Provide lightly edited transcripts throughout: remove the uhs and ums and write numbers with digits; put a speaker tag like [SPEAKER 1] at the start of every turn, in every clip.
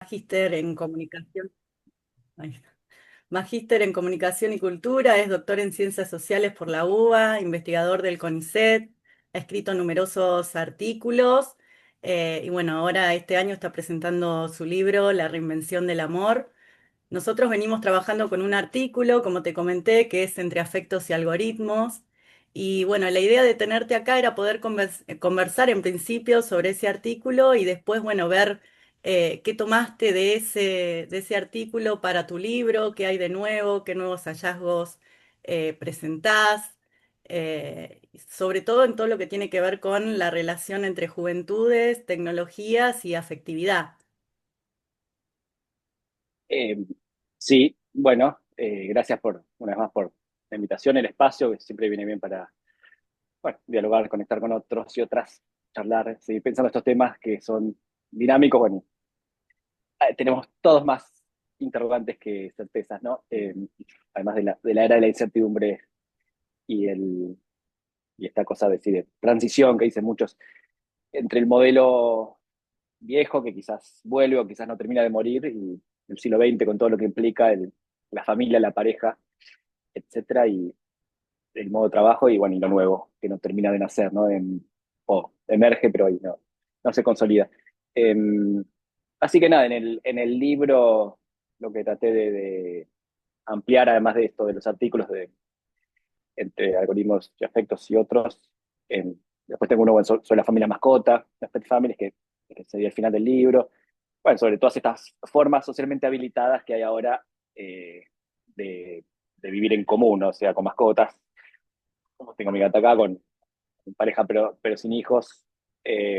[SPEAKER 1] magíster en comunicación. Ahí está. Magíster en Comunicación y Cultura, es doctor en Ciencias Sociales por la UBA, investigador del CONICET, ha escrito numerosos artículos y bueno, ahora este año está presentando su libro La reinvención del amor. Nosotros venimos trabajando con un artículo, como te comenté, que es Entre afectos y algoritmos. Y bueno, la idea de tenerte acá era poder conversar en principio sobre ese artículo y después, bueno, ver qué tomaste de ese artículo para tu libro, qué hay de nuevo, qué nuevos hallazgos presentás, sobre todo en todo lo que tiene que ver con la relación entre juventudes, tecnologías y afectividad.
[SPEAKER 2] Eh, sí, bueno, gracias una vez más por la invitación, el espacio, que siempre viene bien para, bueno, dialogar, conectar con otros y otras, charlar, seguir pensando estos temas que son dinámicos. Bueno, tenemos todos más interrogantes que certezas, ¿no? Además de la era de la incertidumbre y, y esta cosa de transición que dicen muchos entre el modelo viejo que quizás vuelve o quizás no termina de morir y el siglo XX con todo lo que implica la familia, la pareja, etcétera, y el modo de trabajo y bueno, y lo nuevo, que no termina de nacer, ¿no? O emerge, pero ahí no se consolida. Eh, Así que nada, en el libro lo que traté de ampliar, además de esto, de los artículos entre algoritmos y afectos y otros, después tengo uno bueno, sobre la familia mascota, las pet families, que sería el final del libro, bueno, sobre todas estas formas socialmente habilitadas que hay ahora eh, de, de vivir en común, ¿no? O sea, con mascotas, como tengo mi gata acá, con pareja pero sin hijos,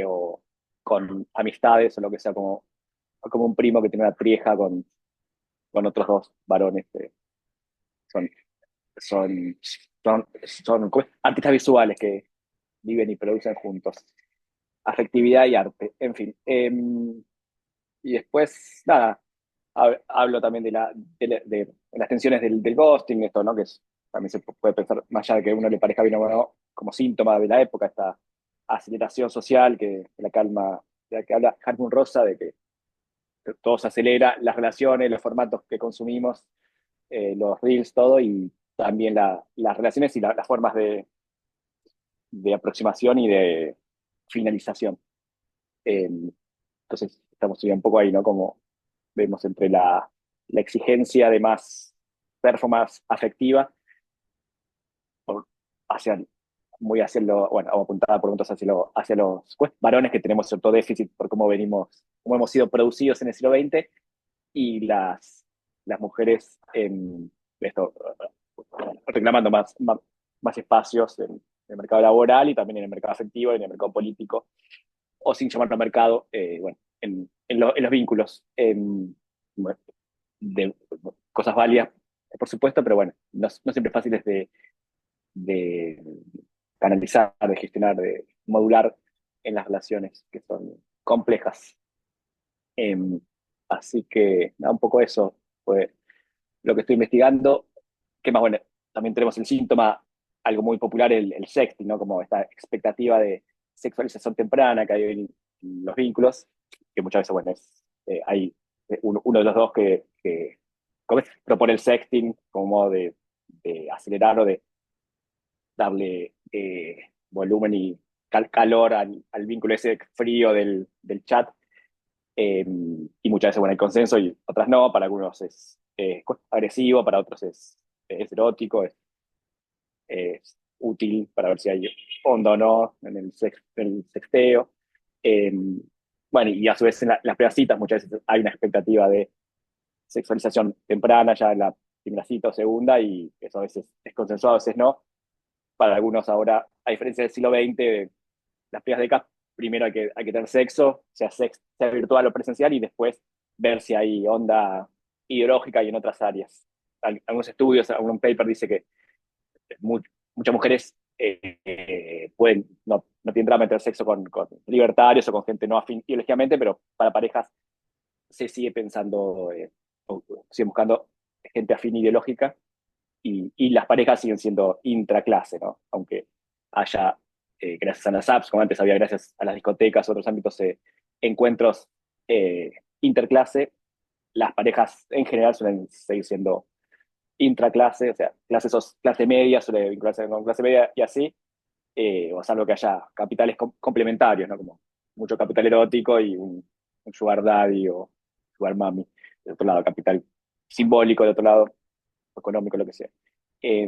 [SPEAKER 2] o con amistades o lo que sea, como un primo que tiene una trieja con otros dos varones que son, son, son ¿cómo es? Artistas visuales que viven y producen juntos. Afectividad y arte, en fin. Y después, nada, hablo también de las tensiones del ghosting, esto, ¿no? También se puede pensar, más allá de que a uno le parezca bien o no, como síntoma de la época, esta aceleración social de la calma, de la que habla Hartmut Rosa, de que todo se acelera, las relaciones, los formatos que consumimos, los reels, todo, y también las relaciones y las formas de aproximación y de finalización. Eh, entonces, estamos ya un poco ahí, ¿no? Como vemos entre la exigencia de más performance afectiva por, hacia, muy hacia bueno, apuntada por puntos hacia los pues, varones que tenemos cierto déficit por cómo venimos, cómo hemos sido producidos en el siglo XX y las mujeres en esto, reclamando más espacios en el mercado laboral y también en el mercado afectivo y en el mercado político, o sin llamarlo mercado, bueno, en los vínculos. Bueno, de cosas válidas, por supuesto, pero bueno, no siempre fáciles de canalizar, de gestionar, de modular en las relaciones que son complejas. Eh, Así que nada, un poco eso fue lo que estoy investigando. ¿Qué más? Bueno, también tenemos el síntoma, algo muy popular, el sexting, ¿no? Como esta expectativa de sexualización temprana que hay en los vínculos, que muchas veces, bueno, hay uno de los dos que ¿cómo es? Propone el sexting como modo de acelerar o de darle volumen y calor al vínculo ese frío del chat. Y muchas veces, bueno, hay consenso y otras no. Para algunos es agresivo, para otros es erótico, es útil para ver si hay onda o no en el sexteo. Eh, bueno, y a su vez en las primeras citas muchas veces hay una expectativa de sexualización temprana ya en la primera cita o segunda, y eso a veces es consensuado, a veces no. Para algunos ahora, a diferencia del siglo XX, las primeras décadas, primero hay que tener sexo, sea virtual o presencial, y después ver si hay onda ideológica y en otras áreas. Algunos estudios, algún paper dice que mu muchas mujeres no tienen drama de tener sexo con libertarios o con gente no afín ideológicamente, pero para parejas se sigue pensando, o sigue buscando gente afín ideológica, y las parejas siguen siendo intraclase, ¿no? Aunque haya, gracias a las apps, como antes había gracias a las discotecas, otros ámbitos, encuentros interclase, las parejas en general suelen seguir siendo intraclase, o sea, clase media suele vincularse con clase media y así, o salvo que haya capitales complementarios, ¿no? Como mucho capital erótico y un sugar daddy o sugar mommy. De otro lado, capital simbólico, de otro lado, económico, lo que sea. Eh,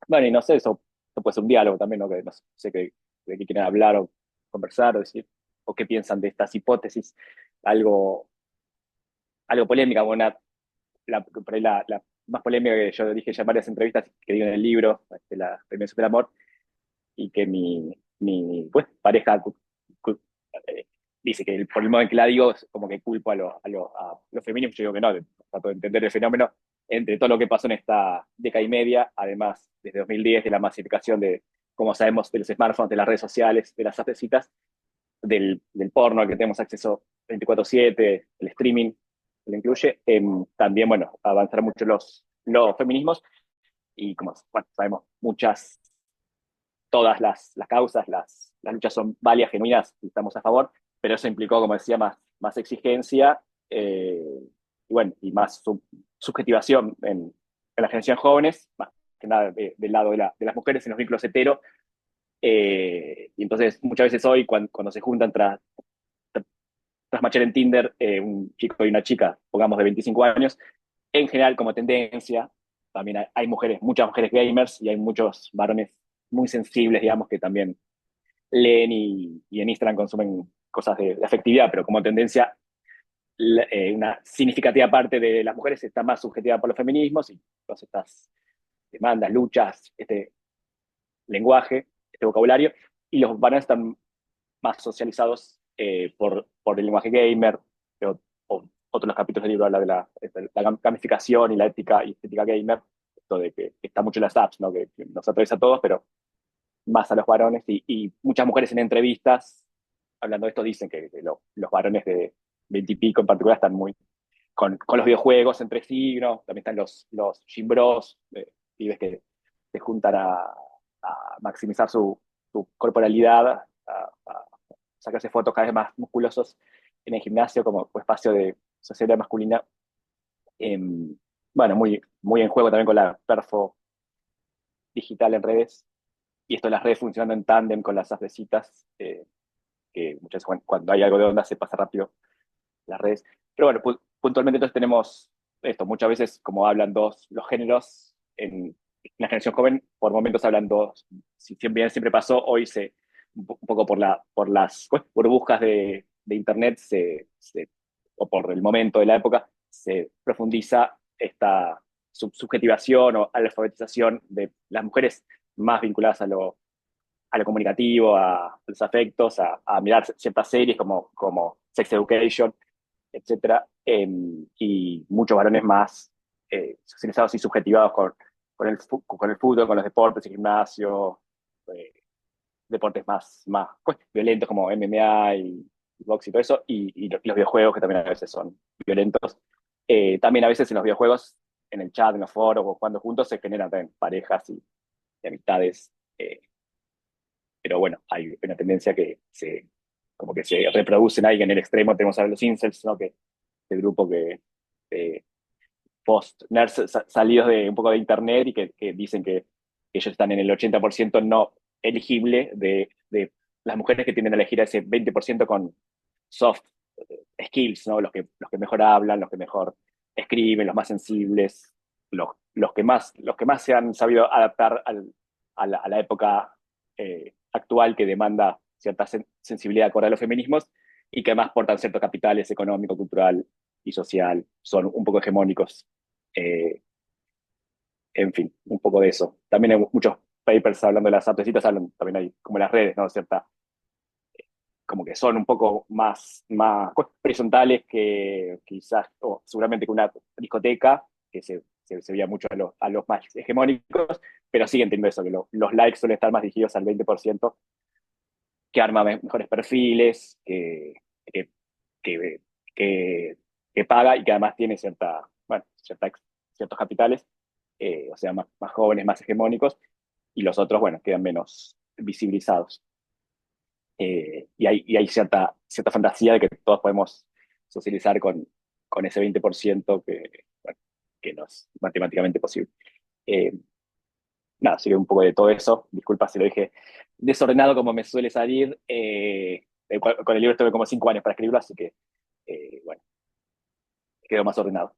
[SPEAKER 2] bueno, y no sé, eso puede ser un diálogo también, ¿no? Que no sé de qué quieren hablar o conversar o decir, o qué piensan de estas hipótesis. Algo, algo polémica, bueno, por ahí la más polémica que yo dije ya en varias entrevistas que digo en el libro, la Premio del Amor, y que mi pues, pareja eh, dice que por el modo en que la digo, es como que culpo a los feminismos. Yo digo que no, trato de entender el fenómeno entre todo lo que pasó en esta década y media, además desde 2010 de la masificación de, como sabemos, de los smartphones, de las redes sociales, de las appsitas, del porno al que tenemos acceso 24/7, el streaming, que lo incluye. También, bueno, avanzar mucho los feminismos y como bueno, sabemos, todas las causas, las luchas son válidas, genuinas y estamos a favor, pero eso implicó, como decía, más exigencia y bueno, y más subjetivación en las generaciones jóvenes, más que nada del lado de las mujeres en los vínculos hetero. Y entonces muchas veces hoy cuando se juntan tras matchar en Tinder un chico y una chica, pongamos de 25 años, en general como tendencia, también hay mujeres, muchas mujeres gamers y hay muchos varones muy sensibles, digamos, que también leen y en Instagram consumen cosas de afectividad, pero como tendencia, una significativa parte de las mujeres está más subjetiva por los feminismos y todas estas demandas, luchas, este lenguaje, este vocabulario, y los varones están más socializados por el lenguaje gamer, pero, otros capítulos del libro habla de la gamificación y la ética y estética gamer, esto de que está mucho en las apps, ¿no? Que nos atraviesa a todos, pero más a los varones, y muchas mujeres en entrevistas hablando de esto dicen que los varones de 20 y pico en particular están muy con los videojuegos entre sí, ¿no? También están los gym bros, pibes que se juntan a maximizar su corporalidad, a sacarse fotos cada vez más musculosos en el gimnasio como espacio de sociedad masculina. Eh, bueno, muy en juego también con la perfo digital en redes, y esto de las redes funcionando en tándem con las citas, que muchas veces cuando hay algo de onda se pasa rápido las redes. Pero bueno, puntualmente entonces tenemos esto, muchas veces como hablan los géneros en la generación joven, por momentos hablan dos, si bien siempre pasó, hoy un poco por las burbujas de internet o por el momento de la época, se profundiza esta subjetivación o alfabetización de las mujeres más vinculadas a lo comunicativo, a los afectos, a mirar ciertas series como Sex Education, etcétera, y muchos varones más socializados y subjetivados con el fútbol, con los deportes, el gimnasio, eh, deportes más pues, violentos como MMA y box y todo eso, y los videojuegos que también a veces son violentos. También a veces en los videojuegos, en el chat, en los foros o jugando juntos, se generan también parejas y amistades. Pero bueno, hay una tendencia como que se reproducen ahí, que en el extremo tenemos a los incels, ¿no? Que este grupo eh, post-nerds salidos de un poco de internet y que dicen que ellos están en el 80% no elegible de las mujeres que tienden a elegir a ese 20% con soft skills, ¿no? Los que mejor hablan, los que mejor escriben, los más sensibles, los que más se han sabido adaptar a la época actual que demanda cierta sensibilidad acorde a los feminismos y que además portan ciertos capitales económico, cultural y social, son un poco hegemónicos. Eh, en fin, un poco de eso. También hay muchos papers hablando de las aptecitas, hablan también hay como las redes, ¿no? Cierta, como que son un poco más horizontales que quizás, o seguramente que una discoteca, que se veía mucho a los más hegemónicos, pero siguen teniendo eso, que los likes suelen estar más dirigidos al 20%, que arma mejores perfiles, que, que, que, que paga y que además tiene bueno, ciertos capitales, o sea, más jóvenes, más hegemónicos, y los otros, bueno, quedan menos visibilizados. Y hay cierta fantasía de que todos podemos socializar con ese 20% bueno, que no es matemáticamente posible. Eh, Nada, sigue un poco de todo eso. Disculpa si lo dije desordenado como me suele salir. Con el libro estuve como 5 años para escribirlo, así que, bueno, quedó más ordenado.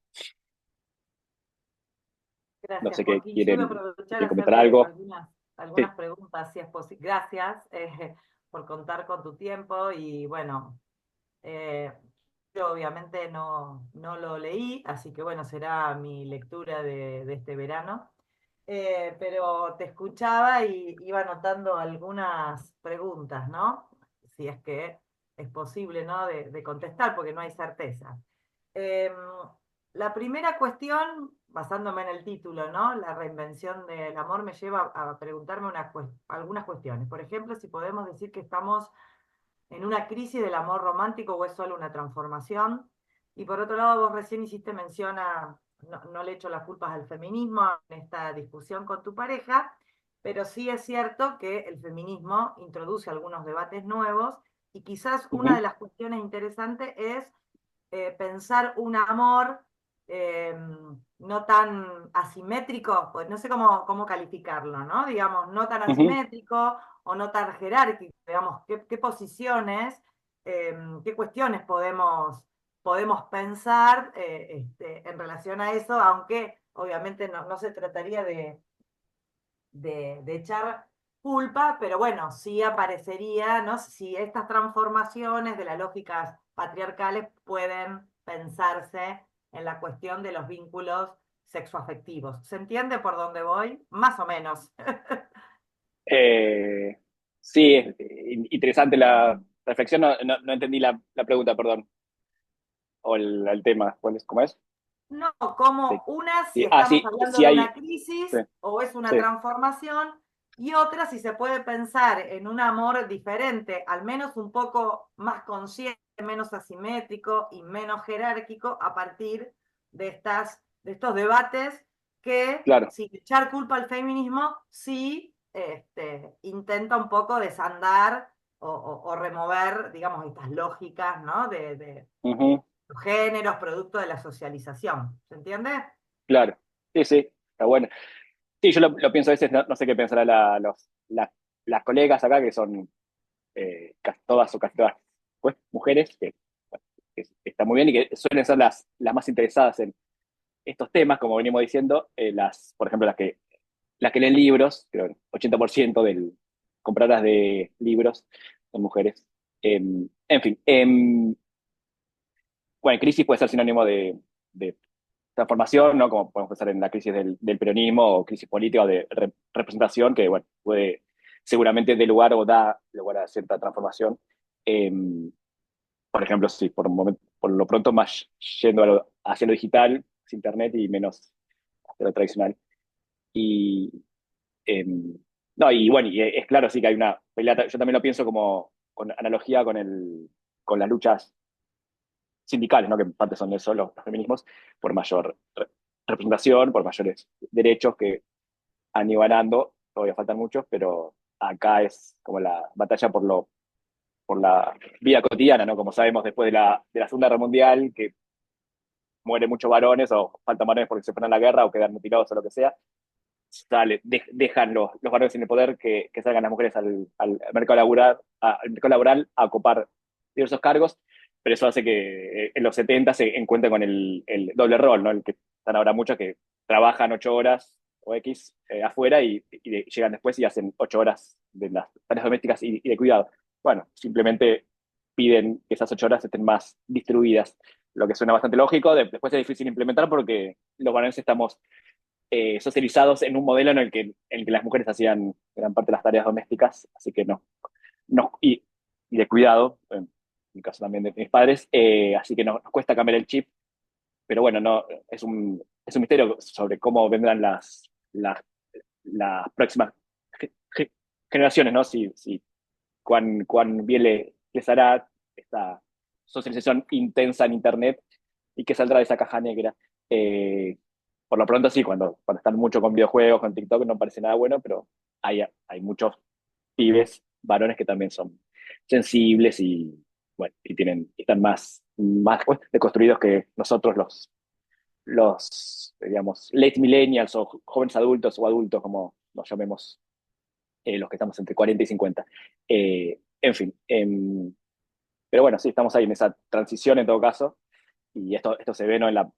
[SPEAKER 2] No
[SPEAKER 1] Gracias,
[SPEAKER 2] sé qué
[SPEAKER 1] Joaquín. Yo voy a aprovechar a
[SPEAKER 2] quieren comentar
[SPEAKER 1] hacerte
[SPEAKER 2] algo. Sí.
[SPEAKER 1] algunas preguntas, si es posible. Gracias por contar con tu tiempo y bueno, eh, yo obviamente no lo leí, así que bueno, será mi lectura de este verano. Pero te escuchaba y iba anotando algunas preguntas, ¿no? Si es que es posible, ¿no? De contestar, porque no hay certeza. Em, la primera cuestión, basándome en el título, ¿no? La reinvención del amor me lleva a preguntarme algunas cuestiones. Por ejemplo, si podemos decir que estamos en una crisis del amor romántico o es solo una transformación. Y por otro lado, vos recién hiciste mención a, no le echo las culpas al feminismo en esta discusión con tu pareja, pero sí es cierto que el feminismo introduce algunos debates nuevos y quizás una de
[SPEAKER 2] Ujú,
[SPEAKER 1] las cuestiones interesantes es pensar un amor eh, no tan asimétrico, pues no sé cómo calificarlo, ¿no? Digamos, no tan
[SPEAKER 2] ujú.
[SPEAKER 1] asimétrico o no tan jerárquico, digamos, qué posiciones, qué cuestiones podemos pensar en relación a eso, aunque obviamente no se trataría de echar culpa, pero bueno, sí aparecería, ¿no? Si estas transformaciones de las lógicas patriarcales pueden pensarse en la cuestión de los vínculos sexoafectivos. ¿Se entiende por dónde voy? Más o menos.
[SPEAKER 2] Eh, sí, es interesante la reflexión. No entendí la pregunta, perdón. O el tema. ¿Cómo es?
[SPEAKER 1] No, como
[SPEAKER 2] Sí,
[SPEAKER 1] una si
[SPEAKER 2] sí.
[SPEAKER 1] estamos
[SPEAKER 2] Sí,
[SPEAKER 1] hablando
[SPEAKER 2] sí
[SPEAKER 1] de
[SPEAKER 2] hay.
[SPEAKER 1] una
[SPEAKER 2] Sí,
[SPEAKER 1] crisis o es una
[SPEAKER 2] sí,
[SPEAKER 1] transformación, y otra si se puede pensar en un amor diferente, al menos un poco más consciente, menos asimétrico y menos jerárquico a partir de estos debates que,
[SPEAKER 2] claro.
[SPEAKER 1] sin echar culpa al feminismo, sí intenta un poco desandar o remover, digamos, estas lógicas, ¿no? De
[SPEAKER 2] Ujú,
[SPEAKER 1] los géneros, producto de la socialización. ¿Se entiende?
[SPEAKER 2] claro. Sí, sí, está bueno. Sí, yo lo pienso a veces, no sé qué pensarán las colegas acá, que son casi todas o casi todas pues, mujeres, que, bueno, que está muy bien y que suelen ser las más interesadas en estos temas, como venimos diciendo, por ejemplo, las que leen libros, creo que 80% del compradoras de libros son mujeres. En fin, bueno, crisis puede ser sinónimo de transformación, ¿no? Como podemos pensar en la crisis del peronismo o crisis política o de representación, que, bueno, puede seguramente de lugar o da lugar a cierta transformación. Eh, por ejemplo, sí, por lo pronto más yendo hacia lo digital, internet y menos hacia lo tradicional. Y, eh, no, y bueno, y es claro, sí que hay una pelea, yo también lo pienso como con analogía con las luchas sindicales, ¿no? Que en parte son eso, los feminismos, por mayor representación, por mayores derechos que han ido ganando, todavía faltan muchos, pero acá es como la batalla por la vida cotidiana, ¿no? Como sabemos después de la Segunda Guerra Mundial, que mueren muchos varones o faltan varones porque se fueron a la guerra o quedan mutilados o lo que sea, dejan los varones sin el poder que salgan las mujeres al mercado laboral, al mercado laboral a ocupar diversos cargos, pero eso hace que en los 70 se encuentren con el doble rol, ¿no? El que están ahora muchos que trabajan 8 horas o X afuera y llegan después y hacen 8 horas de las tareas domésticas y de cuidado. Bueno, simplemente piden que esas 8 horas estén más distribuidas, lo que suena bastante lógico. Después es difícil implementar porque los varones estamos socializados en un modelo en el que las mujeres hacían gran parte de las tareas domésticas, así que no y de cuidado, en mi caso también de mis padres, así que nos cuesta cambiar el chip, pero bueno, no, es un misterio sobre cómo vendrán las próximas ge- generaciones, ¿no? Si cuán bien les hará esta socialización intensa en Internet y que saldrá de esa caja negra. Eh, por lo pronto sí, cuando están mucho con videojuegos, con TikTok, no parece nada bueno, pero hay muchos pibes, varones que también son sensibles y, bueno, están más más deconstruidos que nosotros digamos, late millennials o jóvenes adultos o adultos, como nos llamemos, los que estamos entre 40 y 50. En fin, pero bueno, sí, estamos ahí en esa transición en todo caso, y esto se ve, ¿no?, en la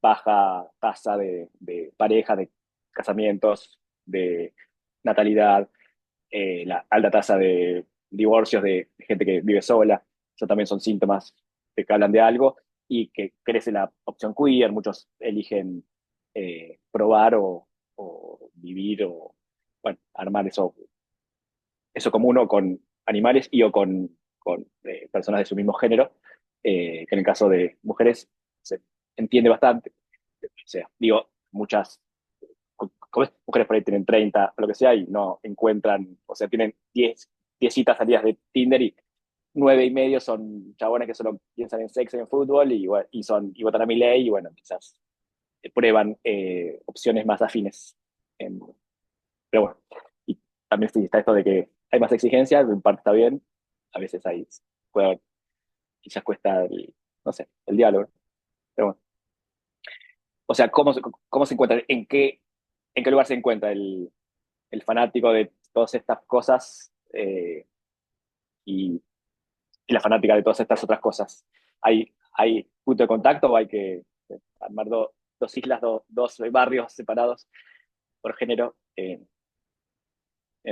[SPEAKER 2] baja tasa de pareja, de casamientos, de natalidad, la alta tasa de divorcios de gente que vive sola. Eso también son síntomas de que hablan de algo, y que crece la opción queer. Muchos eligen probar o vivir o, bueno, armar eso común, o con animales y o con personas de su mismo género, que en el caso de mujeres se entiende bastante. O sea, digo, muchas mujeres por ahí tienen 30 o lo que sea y no encuentran, o sea, tienen 10 citas salidas de Tinder, y 9 y medio son chabones que solo piensan en sexo y en fútbol, y votan a mi ley, y bueno, quizás prueban opciones más afines. En- pero bueno, y también sí está esto de que hay más exigencias, en parte está bien, a veces puede, quizás cuesta no sé, el diálogo, pero bueno. O sea, ¿cómo se encuentra? ¿En qué lugar se encuentra el fanático de todas estas cosas, y la fanática de todas estas otras cosas? ¿Hay punto de contacto, o hay que armar dos islas, dos barrios separados por género? En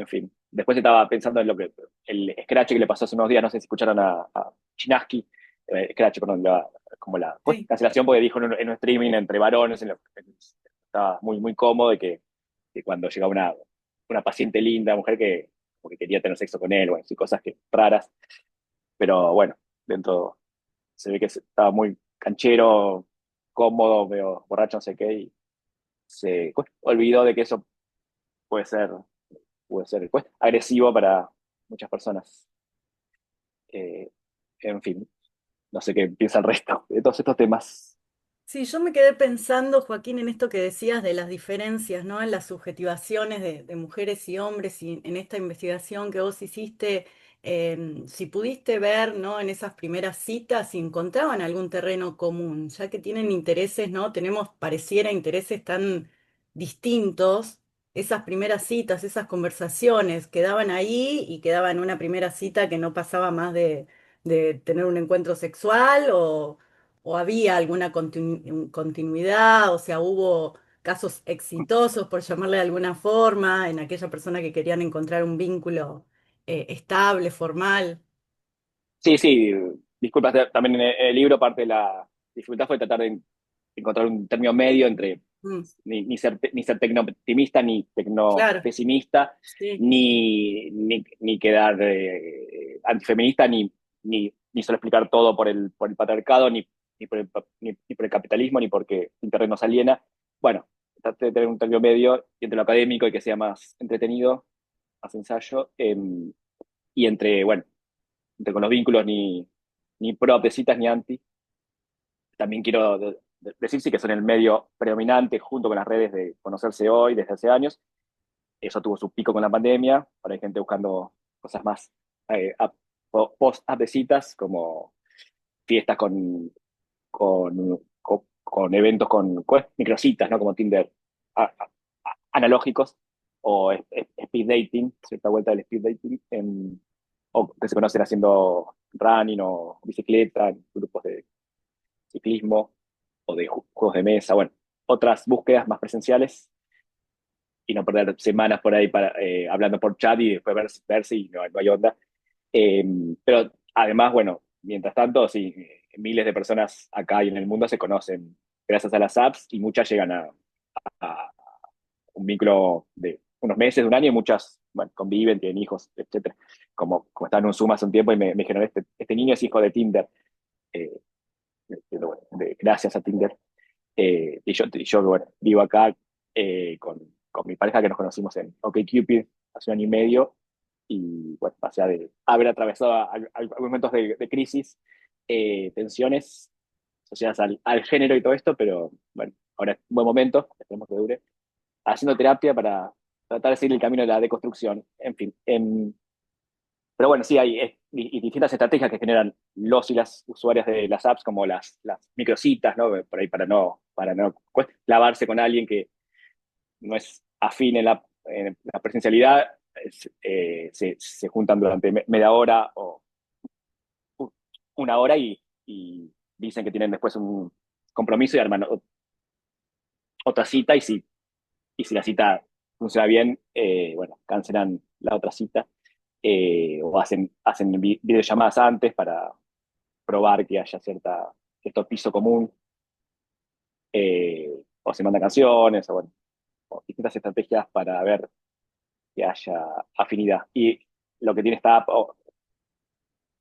[SPEAKER 2] fin. Después estaba pensando en el scratch que le pasó hace unos días, no sé si escucharon a Chinaski, scratch, perdón, como la
[SPEAKER 1] Sí.
[SPEAKER 2] cancelación, porque dijo en un streaming entre varones, estaba muy, muy cómodo, de que cuando llegaba una paciente linda, mujer que como que quería tener sexo con él, bueno, sí, cosas raras, pero bueno, dentro se ve que estaba muy canchero, cómodo, medio borracho, no sé qué, y se olvidó de que eso puede ser, agresivo para muchas personas. Eh, en fin, no sé qué piensa el resto de todos estos temas.
[SPEAKER 1] Sí, yo me quedé pensando, Joaquín, en esto que decías de las diferencias, ¿no? En las subjetivaciones de mujeres y hombres, y en esta investigación que vos hiciste, si pudiste ver, ¿no? En esas primeras citas, si encontraban algún terreno común, ya que tienen intereses, ¿no? Tenemos, pareciera, intereses tan distintos. Esas primeras citas, esas conversaciones quedaban ahí y quedaba en una primera cita que no pasaba más de tener un encuentro sexual, o había alguna continuidad, o sea, hubo casos exitosos, por llamarle de alguna forma, en aquella persona que querían encontrar un vínculo estable, formal.
[SPEAKER 2] Sí, sí, disculpas, también en el libro parte de la dificultad fue tratar de encontrar un término medio entre
[SPEAKER 1] Mm,
[SPEAKER 2] ni ser tecno-optimista, ni
[SPEAKER 1] claro,
[SPEAKER 2] tecno-pesimista,
[SPEAKER 1] sí.
[SPEAKER 2] ni quedar antifeminista, ni solo explicar todo por el patriarcado, ni por el capitalismo, ni porque Internet nos aliena. Bueno, traté de tener un término medio entre lo académico y que sea más entretenido, más ensayo, y bueno, con los vínculos, ni pro de citas ni anti. También quiero decir sí que son el medio predominante junto con las redes de conocerse hoy desde hace años. Eso tuvo su pico con la pandemia. Ahora hay gente buscando cosas más post-app de citas, como fiestas con eventos con microcitas, ¿no? Como Tinder, analógicos, o speed dating, cierta vuelta del speed dating, o que se conocen haciendo running o bicicleta, en grupos de ciclismo o de juegos de mesa, bueno, otras búsquedas más presenciales, y no perder semanas por ahí hablando por chat y después verse y no hay onda. Eh, pero además, bueno, mientras tanto, sí, miles de personas acá y en el mundo se conocen gracias a las apps, y muchas llegan a un vínculo de unos meses, de un año, y muchas, bueno, conviven, tienen hijos, etcétera. Como estaba en un Zoom hace un tiempo y me dijeron, este niño es hijo de Tinder, eh, bueno, gracias a Tinder. Y yo, bueno, vivo acá con mi pareja, que nos conocimos en OkCupid hace 1 año y medio, y bueno, pasé haber atravesado algunos momentos de crisis, tensiones asociadas al género y todo esto, pero bueno, ahora es un buen momento, esperemos que dure, haciendo terapia para tratar de seguir el camino de la deconstrucción. En fin, pero bueno, sí, hay y distintas estrategias que generan los y las usuarias de las apps, como las microcitas, ¿no? Por ahí para no clavarse con alguien que no es afín en la presencialidad, se juntan durante media hora o una hora y dicen que tienen después un compromiso y arman otra cita y si la cita funciona bien, bueno, cancelan la otra cita o hacen videollamadas antes para probar que haya cierto piso común o se mandan canciones o, bueno, o distintas estrategias para ver que haya afinidad. Y lo que tiene esta app,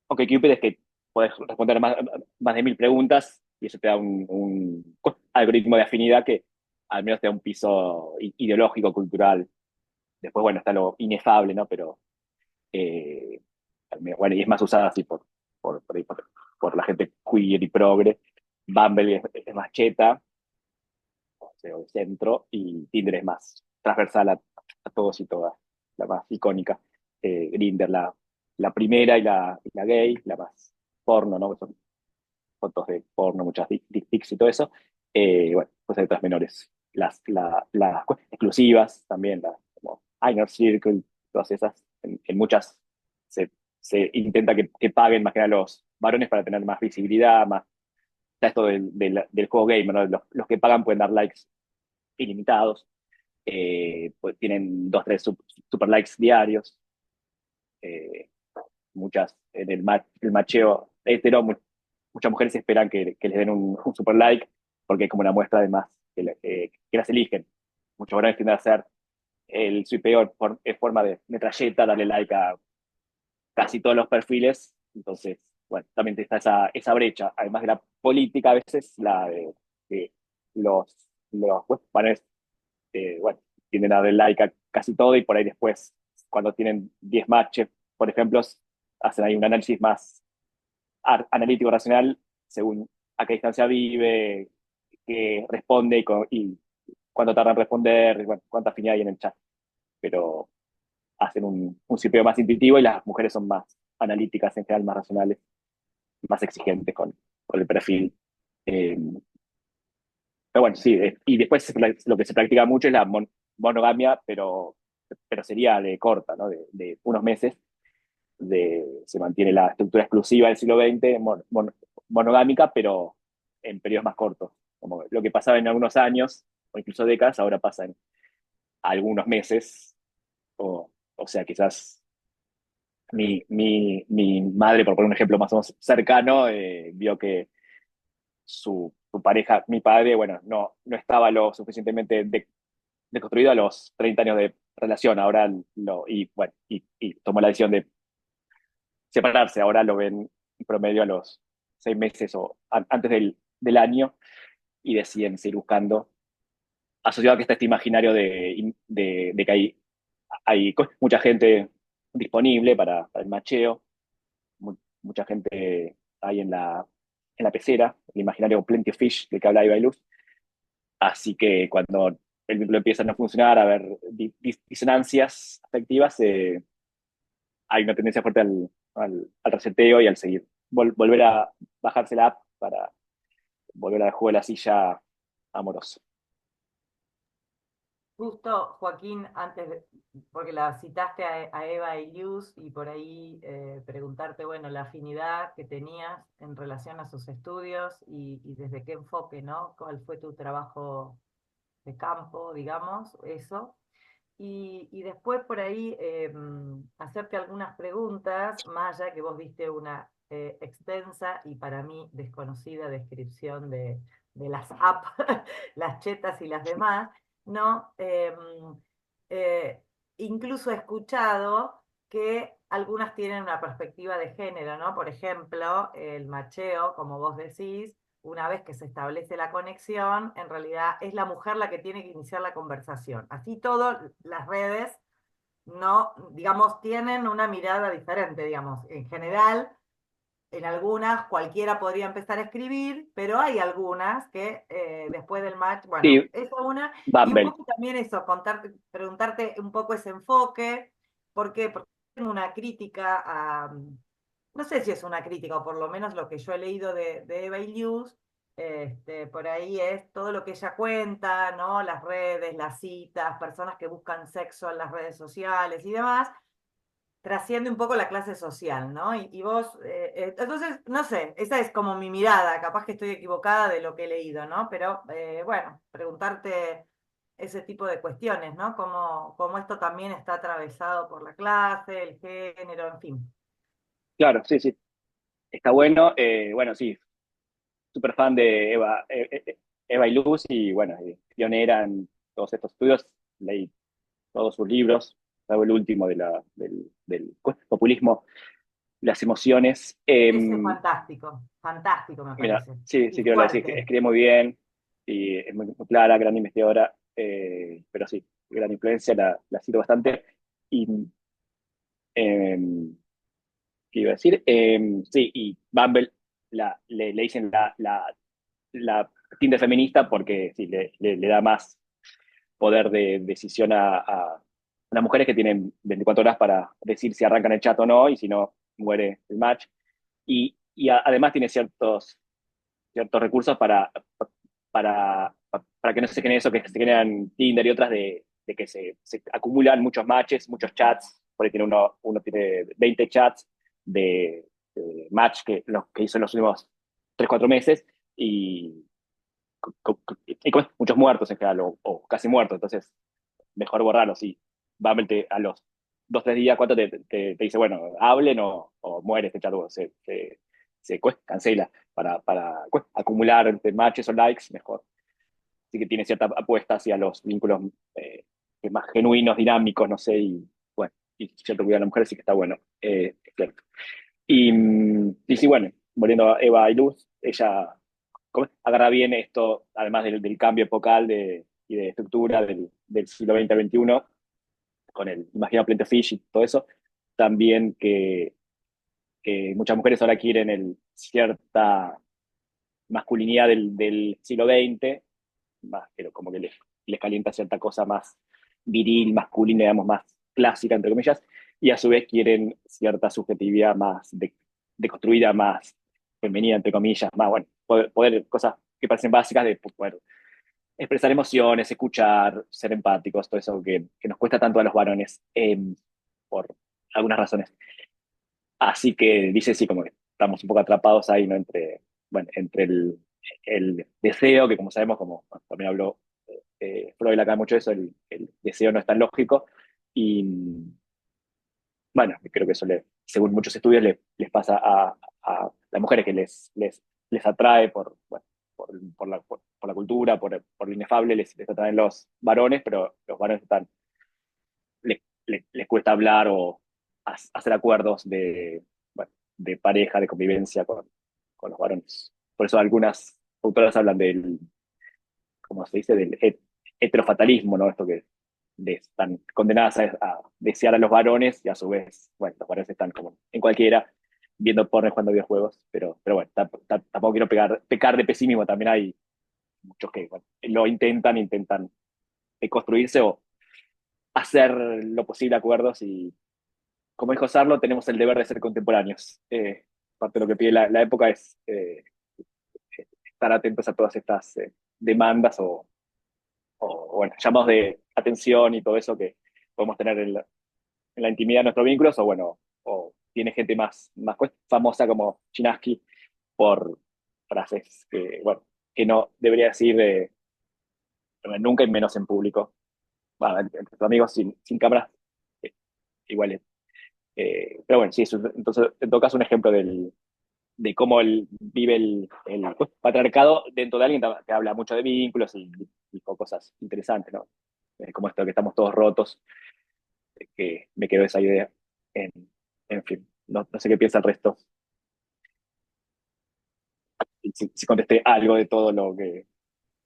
[SPEAKER 2] OkCupid, es que puedes responder más de 1000 preguntas y eso te da un algoritmo de afinidad que al menos te da un piso ideológico, cultural. Después, bueno, está lo inefable, ¿no? Pero, eh, bueno, y es más usada así por la gente queer y progre. Bumble es más cheta, o sea, de centro, y Tinder es más transversal a todos y todas, la más icónica. Grindr, la primera y la gay, la más porno, ¿no? Que son fotos de porno, muchas dick pics y todo eso. Bueno, pues hay otras menores. Las exclusivas también, como Inner Circle, todas esas. En muchas se, se intenta que paguen más que nada los varones para tener más visibilidad, más. Está esto del juego gamer, ¿no? Los que pagan pueden dar likes ilimitados, pues tienen dos, tres super likes diarios, eh, muchas en el macheo hetero, muchas mujeres esperan que les den un super like porque es como una muestra además que las eligen. Muchos varones tienden a hacer el swipeo en forma de metralleta, darle like a casi todos los perfiles. Entonces, bueno, también está esa brecha, además de la política, a veces la de los varones, bueno, tienden a darle like a casi todo y por ahí después, cuando tienen 10 matches, por ejemplo, hacen ahí un análisis más analítico racional según a qué distancia vive, qué responde y cuánto tarda en responder, y bueno, cuánta afinidad hay en el chat. Pero hacen un sitio más intuitivo y las mujeres son más analíticas en general, más racionales, más exigentes con el perfil. Eh, pero bueno, sí, y después lo que se practica mucho es la monogamia, pero sería de corta, ¿no? De unos meses, se mantiene la estructura exclusiva del siglo XX, monogámica, pero en periodos más cortos. Como lo que pasaba en algunos años, o incluso décadas, ahora pasa en algunos meses, o sea, quizás mi madre, por poner un ejemplo más o menos cercano, vio que su pareja, mi padre, bueno, no estaba lo suficientemente deconstruido a los 30 años de relación, ahora y bueno, y tomó la decisión de separarse, ahora lo ven en promedio a los 6 meses o antes del año y deciden seguir buscando, asociado a que está este imaginario de que hay mucha gente disponible para el macheo, mucha gente hay en la pecera, el imaginario Plenty of Fish del que habla Ibai Luz. Así que cuando el vínculo empieza a no funcionar, a haber disonancias afectivas, hay una tendencia fuerte al reseteo y al seguir. Volver a bajarse la app para volver al juego de la silla amoroso.
[SPEAKER 3] Justo, Joaquín, porque la citaste a Eva Ilius y por ahí preguntarte, bueno, la afinidad que tenías en relación a sus estudios y desde qué enfoque, ¿no? ¿Cuál fue tu trabajo de campo, digamos, eso? Y después por ahí hacerte algunas preguntas, más allá que vos diste una extensa y para mí desconocida descripción de las apps, las chetas y las demás, ¿no? Eh, Incluso he escuchado que algunas tienen una perspectiva de género, ¿no? Por ejemplo, el macheo, como vos decís, una vez que se establece la conexión, en realidad es la mujer la que tiene que iniciar la conversación. Así todo, las redes no, digamos, tienen una mirada diferente, digamos. En general, en algunas cualquiera podría empezar a escribir, pero hay algunas que después del match, bueno,
[SPEAKER 2] Sí,
[SPEAKER 3] eso es una, y un
[SPEAKER 2] Bumble.
[SPEAKER 3] poco también eso, preguntarte un poco ese enfoque, ¿por qué? una crítica a, no sé si es una crítica, o por lo menos lo que yo he leído de Eva Illouz, por ahí es todo lo que ella cuenta, ¿no? Las redes, las citas, personas que buscan sexo en las redes sociales y demás, trasciende un poco la clase social, ¿no? Y vos, entonces, no sé, esa es como mi mirada, capaz que estoy equivocada de lo que he leído, ¿no? Pero bueno, preguntarte ese tipo de cuestiones, ¿no? Cómo esto también está atravesado por la clase, el género, en fin.
[SPEAKER 2] Claro, sí, sí, está bueno. Bueno, sí, súper fan de Eva Illouz y bueno, pionera en todos estos estudios. Leí todos sus libros, salvo el último del populismo, las emociones.
[SPEAKER 3] Ese es fantástico, fantástico me
[SPEAKER 2] Mira,
[SPEAKER 3] parece.
[SPEAKER 2] sí,
[SPEAKER 3] Y
[SPEAKER 2] sí quiero decir que
[SPEAKER 3] fuerte.
[SPEAKER 2] escribe muy bien y es muy clara, gran investigadora, pero sí, gran influencia, la cito bastante. Y, eh, ¿qué iba a decir? Sí, y Bumble le dicen la Tinder feminista porque sí, le da más poder de decisión a las mujeres que tienen 24 horas para decir si arrancan el chat o no, y si no, muere el match. Además tiene ciertos recursos para que no se genere eso que se generan Tinder y otras de que se acumulan muchos matches, muchos chats. Por ahí tiene uno tiene 20 chats de match los que hizo en los últimos 3 4 meses y, y muchos muertos en general, o casi muertos. Entonces, mejor borrarlos. Y Bumble a los 2 3 días, ¿cuánto te dice, bueno, hablen o muere este chat, o cancela para acumular matches o likes, mejor. Así que tiene cierta apuesta hacia los vínculos más genuinos, dinámicos, no sé, y bueno, y cierto cuidado a la mujer, sí que está bueno, es cierto. Y sí, bueno, volviendo a Eva y Luz, ella agarra bien esto, además del cambio epocal y de estructura del siglo XX al XXI, con el Imagina Plenty of Fish y todo eso, también que muchas mujeres ahora quieren cierta masculinidad del siglo XX, más, pero como que les calienta cierta cosa más viril, masculina, digamos, más clásica, entre comillas, y a su vez quieren cierta subjetividad más deconstruida, más femenina, entre comillas, más, bueno, poder cosas que parecen básicas de poder expresar emociones, escuchar, ser empáticos, todo eso que nos cuesta tanto a los varones, por algunas razones. Así que dice sí, como que estamos un poco atrapados ahí, ¿no? Entre el deseo, que como sabemos, como bueno, también habló Freud acá mucho de eso, el deseo no es tan lógico, y bueno, creo que eso según muchos estudios les pasa a las mujeres que les atrae bueno, por la cultura, por lo inefable, les atraen los varones, pero los varones les cuesta hablar o hacer acuerdos bueno, de pareja, de convivencia con los varones. Por eso algunas autoras hablan como se dice, heterofatalismo, ¿no? Esto que están condenadas a desear a los varones y a su vez, bueno, los varones están como en cualquiera, viendo porno y jugando videojuegos, pero bueno, tampoco quiero pecar de pesimismo, también hay muchos que bueno, lo intentan construirse o hacer lo posible acuerdos y como dijo Sarlo, tenemos el deber de ser contemporáneos. Parte de lo que pide la época es estar atentos a todas estas demandas bueno, llamados de atención y todo eso que podemos tener en la intimidad de nuestros vínculos, o bueno, o tiene gente más famosa como Chinaski por frases bueno, que no debería decir nunca y menos en público. Bueno, entre tus amigos sin cámaras, eh, igual. Pero bueno, sí, entonces, en todo caso, un ejemplo de cómo vive el patriarcado dentro de alguien que habla mucho de vínculos y cosas interesantes, ¿no? Como esto que estamos todos rotos, que me quedó esa idea. En, en fin, no sé qué piensa el resto. Si contesté algo de todo lo que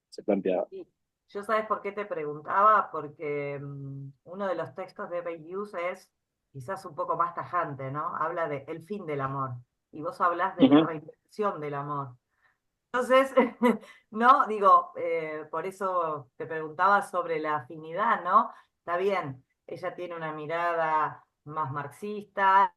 [SPEAKER 2] se planteaba.
[SPEAKER 3] Sí. Yo sabes por qué te preguntaba, porque uno de los textos de Bayliss es quizás un poco más tajante, ¿no? Habla de el fin del amor y vos hablas de la
[SPEAKER 2] Ujú.
[SPEAKER 3] reinvención del amor. Entonces, no, digo, por eso te preguntaba sobre la afinidad, ¿no? Está bien, ella tiene una mirada más marxista,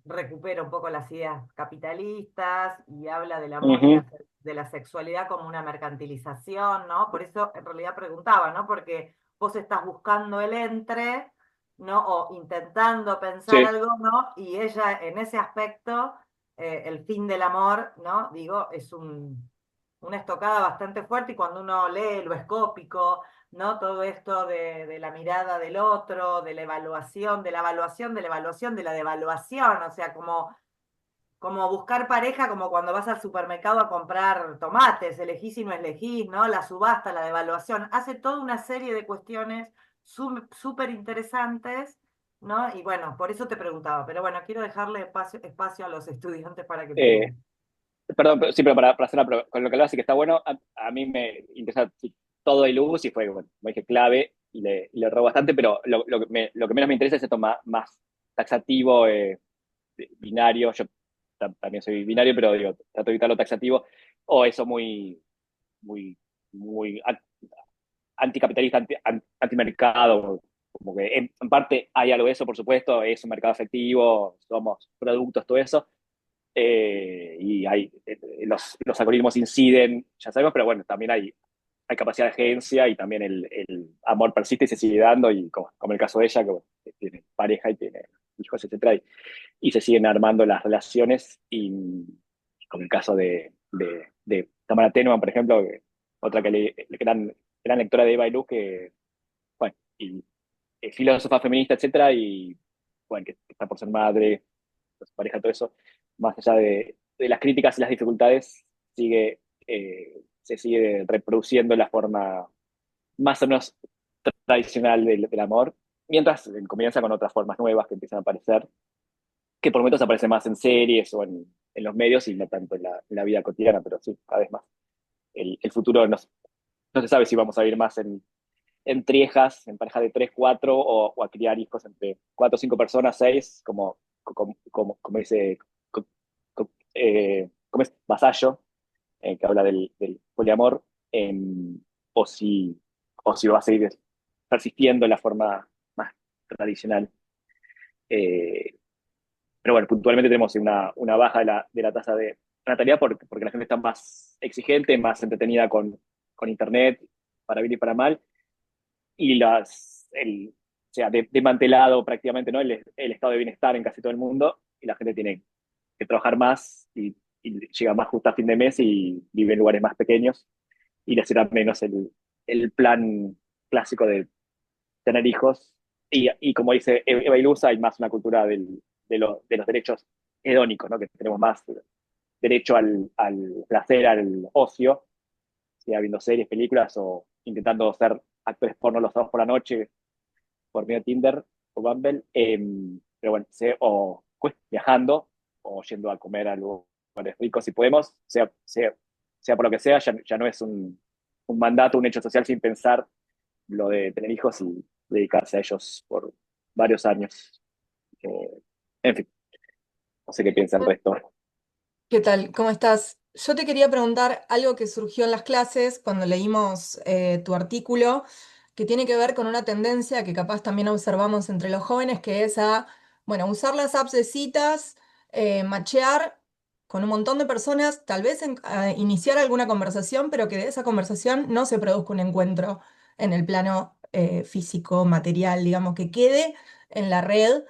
[SPEAKER 3] recupera un poco las ideas capitalistas y habla del amor y
[SPEAKER 2] Ujú.
[SPEAKER 3] de la sexualidad como una mercantilización, ¿no? Por eso en realidad preguntaba, ¿no? Porque vos estás buscando el entre, ¿no? O intentando pensar
[SPEAKER 2] Sí,
[SPEAKER 3] algo, ¿no? Y ella en ese aspecto, el fin del amor, ¿no? Digo, es una estocada bastante fuerte y cuando uno lee lo escópico, ¿no? Todo esto de la mirada del otro, de la evaluación, de la evaluación, de la evaluación, de la devaluación, o sea, como buscar pareja, como cuando vas al supermercado a comprar tomates, elegís y no elegís, ¿no? La subasta, la devaluación, hace toda una serie de cuestiones súper interesantes, ¿no? Y bueno, por eso te preguntaba, pero bueno, quiero dejarle espacio a los estudiantes para que
[SPEAKER 2] eh,
[SPEAKER 3] pregunten.
[SPEAKER 2] perdón, pero sí, pero para hacer con lo que hablas, sí que está bueno, a mí me interesa sí, todo hay luz y fue, bueno, como dije, clave y le robo bastante, pero lo que menos me interesa es esto más taxativo, binario. Yo también soy binario, pero digo, trato de evitar lo taxativo, o eso muy, muy anticapitalista, antimercado, como que en parte hay algo de eso, por supuesto, es un mercado efectivo, somos productos, todo eso, y los algoritmos inciden, ya sabemos, pero bueno, también hay capacidad de agencia y también el amor persiste y se sigue dando, y como el caso de ella, que, bueno, que tiene pareja y tiene hijos, etcétera, y se siguen armando las relaciones, y como el caso de Tamara Tenuan, por ejemplo, otra gran lectora de Eva y Luz, que, bueno, y filósofa feminista, etcétera, y bueno, que está por ser madre, pues, pareja, todo eso, más allá de las críticas y las dificultades, se sigue reproduciendo la forma más o menos tradicional del amor, mientras comienza con otras formas nuevas que empiezan a aparecer, que por momentos aparecen más en series o en los medios y no tanto en la vida cotidiana, pero sí, cada vez más. El futuro no se sabe si vamos a ir más en triejas, en parejas de tres, cuatro, o a criar hijos entre cuatro, cinco personas, seis, como dice, como es Vasallo, que habla del poliamor, eh, o si, o si va a seguir persistiendo en la forma más tradicional. Eh, pero bueno, puntualmente tenemos una baja de la tasa de natalidad porque la gente está más exigente, más entretenida con Internet, para bien y para mal, y o sea, desmantelado prácticamente, ¿no? El estado de bienestar en casi todo el mundo, y la gente tiene que trabajar más y llega más justo a fin de mes y vive en lugares más pequeños, y les sirve menos el plan clásico de tener hijos. Y como dice Eva Ilusa, hay más una cultura de los derechos hedónicos, ¿no? Que tenemos más derecho al placer, al ocio, sea viendo series, películas o intentando ser actores porno los sábados por la noche por medio de Tinder o Bumble. Pero bueno, pues, viajando o yendo a comer a lugares ricos si podemos, sea por lo que sea, ya no es un mandato, un hecho social sin pensar lo de tener hijos y dedicarse a ellos por varios años. Eh, en fin, no sé qué piensa el resto.
[SPEAKER 4] ¿Qué tal? ¿Cómo estás? Yo te quería preguntar algo que surgió en las clases cuando leímos tu artículo, que tiene que ver con una tendencia que capaz también observamos entre los jóvenes, que es bueno, usar las apps de citas, machear con un montón de personas, tal vez a iniciar alguna conversación, pero que de esa conversación no se produzca un encuentro en el plano físico, material, digamos, que quede en la red.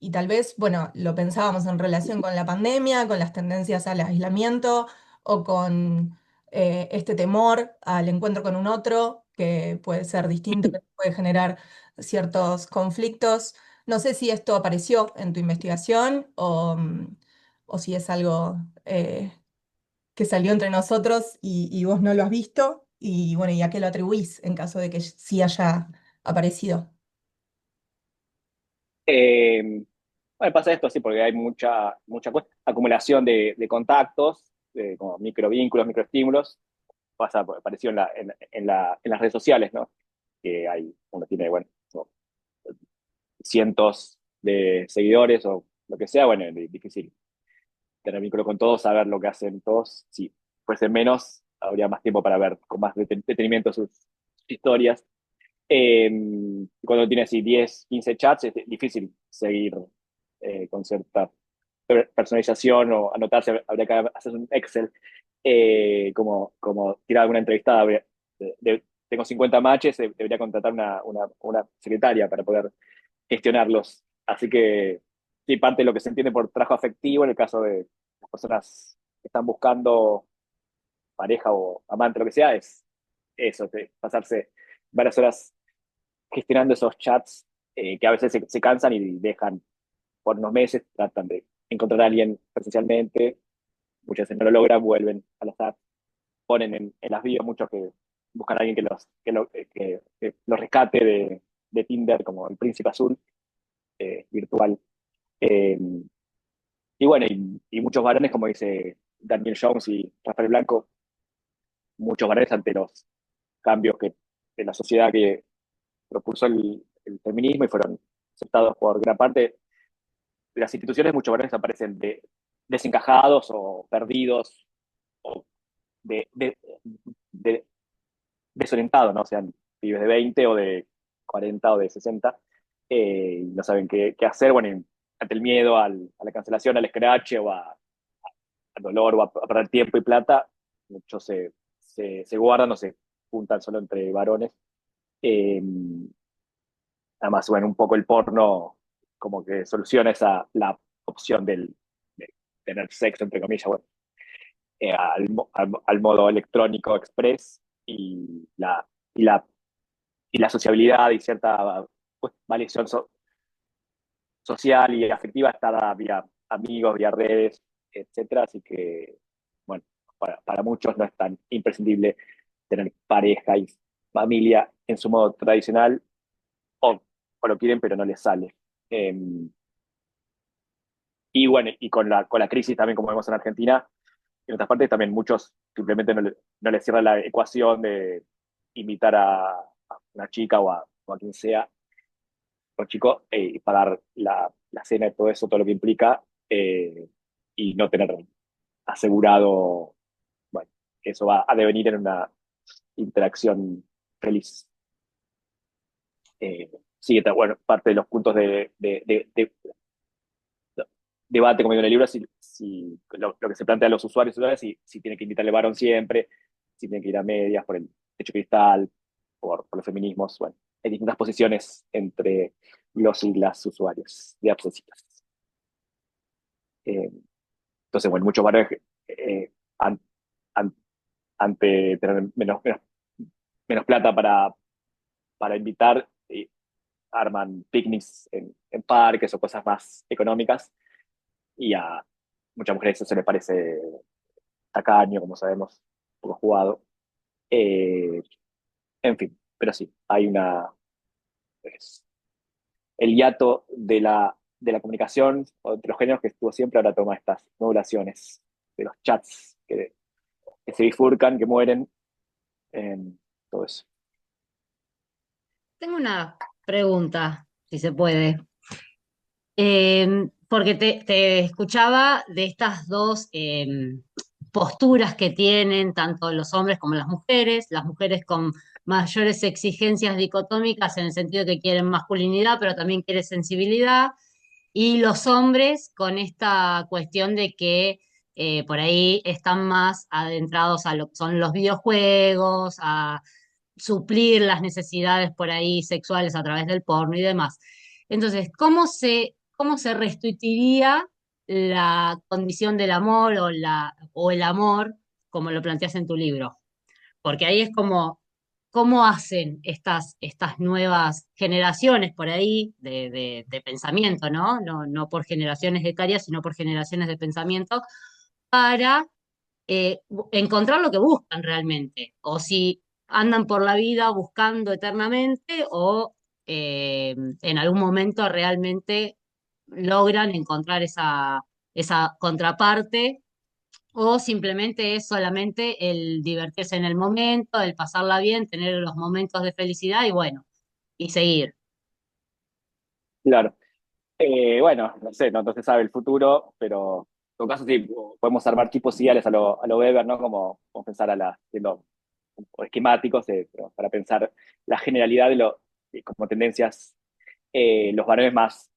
[SPEAKER 4] Y tal vez, bueno, lo pensábamos en relación con la pandemia, con las tendencias al aislamiento o con este temor al encuentro con un otro, que puede ser distinto, que puede generar ciertos conflictos. No sé si esto apareció en tu investigación o si es algo que salió entre nosotros y vos no lo has visto. Y bueno, ¿y a qué lo atribuís en caso de que sí haya aparecido?
[SPEAKER 2] Eh, bueno, pasa esto, sí, porque hay mucha acumulación de contactos, como microvínculos, microestímulos. Apareció en las redes sociales, ¿no? Que uno tiene, bueno, no, cientos de seguidores o lo que sea, bueno, es difícil tener vínculo con todos, saber lo que hacen todos. Si fuese menos, habría más tiempo para ver con más detenimiento sus historias. Cuando tiene así 10, 15 chats, es difícil seguir con cierta personalización o anotarse, habría que hacer un Excel, como tirar alguna entrevistada. Tengo 50 matches, debería contratar una secretaria para poder gestionarlos. Así que sí, parte de lo que se entiende por trabajo afectivo en el caso de las personas que están buscando pareja o amante, lo que sea, es eso, de pasarse varias horas gestionando esos chats que a veces se cansan y dejan por unos meses, tratan de encontrar a alguien presencialmente, muchas veces no lo logran, vuelven a las apps, ponen en las videos muchos que buscan a alguien que los rescate de Tinder como el príncipe azul virtual. Eh, y bueno, y muchos varones, como dice Daniel Jones y Rafael Blanco, muchos varones ante los cambios de la sociedad que propulsó el feminismo y fueron aceptados por gran parte de las instituciones, muchos varones aparecen desencajados o perdidos o de desorientados, ¿no? Sean pibes de 20 o de 40 o de 60, y no saben qué hacer, bueno, ante el miedo a la cancelación, al scratch o al dolor o a perder tiempo y plata, muchos se guardan o se juntan solo entre varones. Eh, Además, bueno, un poco el porno como que soluciona la opción de tener sexo, entre comillas, bueno, al modo electrónico express y la, y la sociabilidad y cierta pues, validación social y afectiva está dada vía amigos, vía redes, etcétera. Así que, bueno, para muchos no es tan imprescindible tener pareja y familia en su modo tradicional, o, o lo quieren, pero no les sale. Eh, y bueno, y con la crisis también, como vemos en Argentina, en otras partes también muchos simplemente no les cierra la ecuación de invitar a una chica o a quien sea, o chico, y pagar la cena y todo eso, todo lo que implica, y no tener asegurado, bueno, que eso va a devenir en una interacción feliz. Sí, bueno, parte de los puntos de debate, como digo en el libro, si lo que se plantea a los usuarios si tienen que invitarle varón siempre, si tienen que ir a medias por el techo cristal, por los feminismos. Bueno, hay distintas posiciones entre los y las usuarios de apps de citas. Eh, entonces, bueno, muchos varones an- an- ante tener menos plata para invitar, arman picnics en parques o cosas más económicas, y a muchas mujeres eso se les parece tacaño, como sabemos, un poco jugado. Eh, en fin, pero sí, hay es, el hiato de la comunicación o entre los géneros que estuvo siempre, ahora toma estas modulaciones de los chats que se bifurcan, que mueren, todo eso.
[SPEAKER 5] Tengo una pregunta, si se puede. Porque te escuchaba de estas dos posturas que tienen tanto los hombres como las mujeres con mayores exigencias dicotómicas en el sentido que quieren masculinidad, pero también quieren sensibilidad, y los hombres con esta cuestión de que por ahí están más adentrados a lo que son los videojuegos, a suplir las necesidades por ahí sexuales a través del porno y demás. Entonces, ¿cómo se restituiría la condición del amor o el amor como lo planteas en tu libro? Porque ahí es como, ¿cómo hacen estas nuevas generaciones por ahí de pensamiento, ¿no? No por generaciones etarias, sino por generaciones de pensamiento, para encontrar lo que buscan realmente, o si andan por la vida buscando eternamente o en algún momento realmente logran encontrar esa contraparte, o simplemente es solamente el divertirse en el momento, el pasarla bien, tener los momentos de felicidad y bueno, y seguir.
[SPEAKER 2] Claro. Bueno, no sé, no se sabe el futuro, pero en todo caso sí, podemos armar tipos ideales a lo Weber, ¿no? Como pensar siendo o esquemáticos, pero para pensar la generalidad como tendencias, los varones más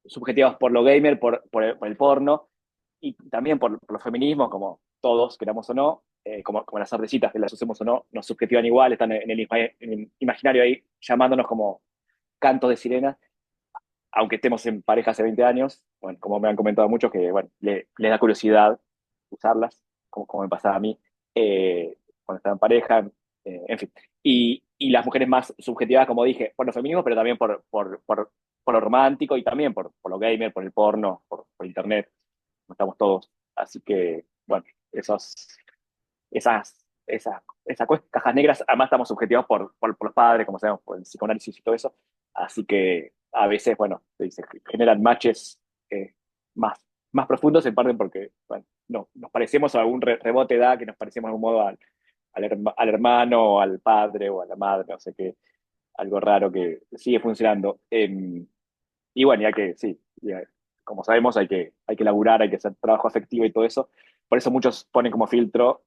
[SPEAKER 2] subjetivos por lo gamer, por el porno, y también por los feminismos, como todos, queramos o no, como las ardecitas, que las usemos o no, nos subjetivan igual, están en el imaginario ahí, llamándonos como cantos de sirena, aunque estemos en pareja hace 20 años, bueno, como me han comentado muchos, que bueno, les da curiosidad usarlas, como me pasaba a mí cuando estaba en pareja, en fin. Y las mujeres más subjetivas, como dije, por los feminismos, pero también por lo romántico y también por lo gamer, por el porno, por internet, estamos todos. Así que, bueno, esas cajas negras, además estamos subjetivados por los padres, como sabemos, por el psicoanálisis y todo eso. Así que a veces, bueno, se generan matches eh, más, más profundos, en parte porque, bueno, no, nos parecemos, o algún rebote da que nos parecemos de algún modo al hermano, o al padre, o a la madre, no sé qué, algo raro que sigue funcionando. Y bueno, ya que, sí, como sabemos, hay que laburar, hay que hacer trabajo afectivo y todo eso. Por eso muchos ponen como filtro,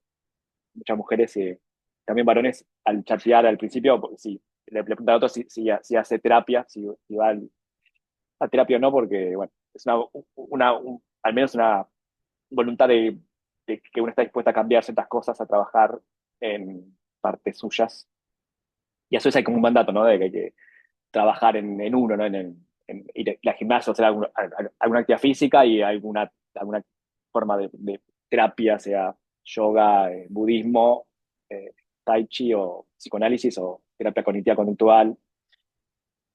[SPEAKER 2] muchas mujeres, también varones, al chatear al principio, porque sí, le preguntan a otros si hace terapia, si va a terapia o no, porque, bueno, es al menos una voluntad de que uno está dispuesta a cambiar ciertas cosas, a trabajar en partes suyas. Y a su vez hay como un mandato, ¿no? De que hay que trabajar en uno, ¿no? En ir a gimnasio, hacer alguna actividad física y alguna forma de terapia, sea yoga, budismo, eh, tai chi o psicoanálisis o terapia cognitiva conductual,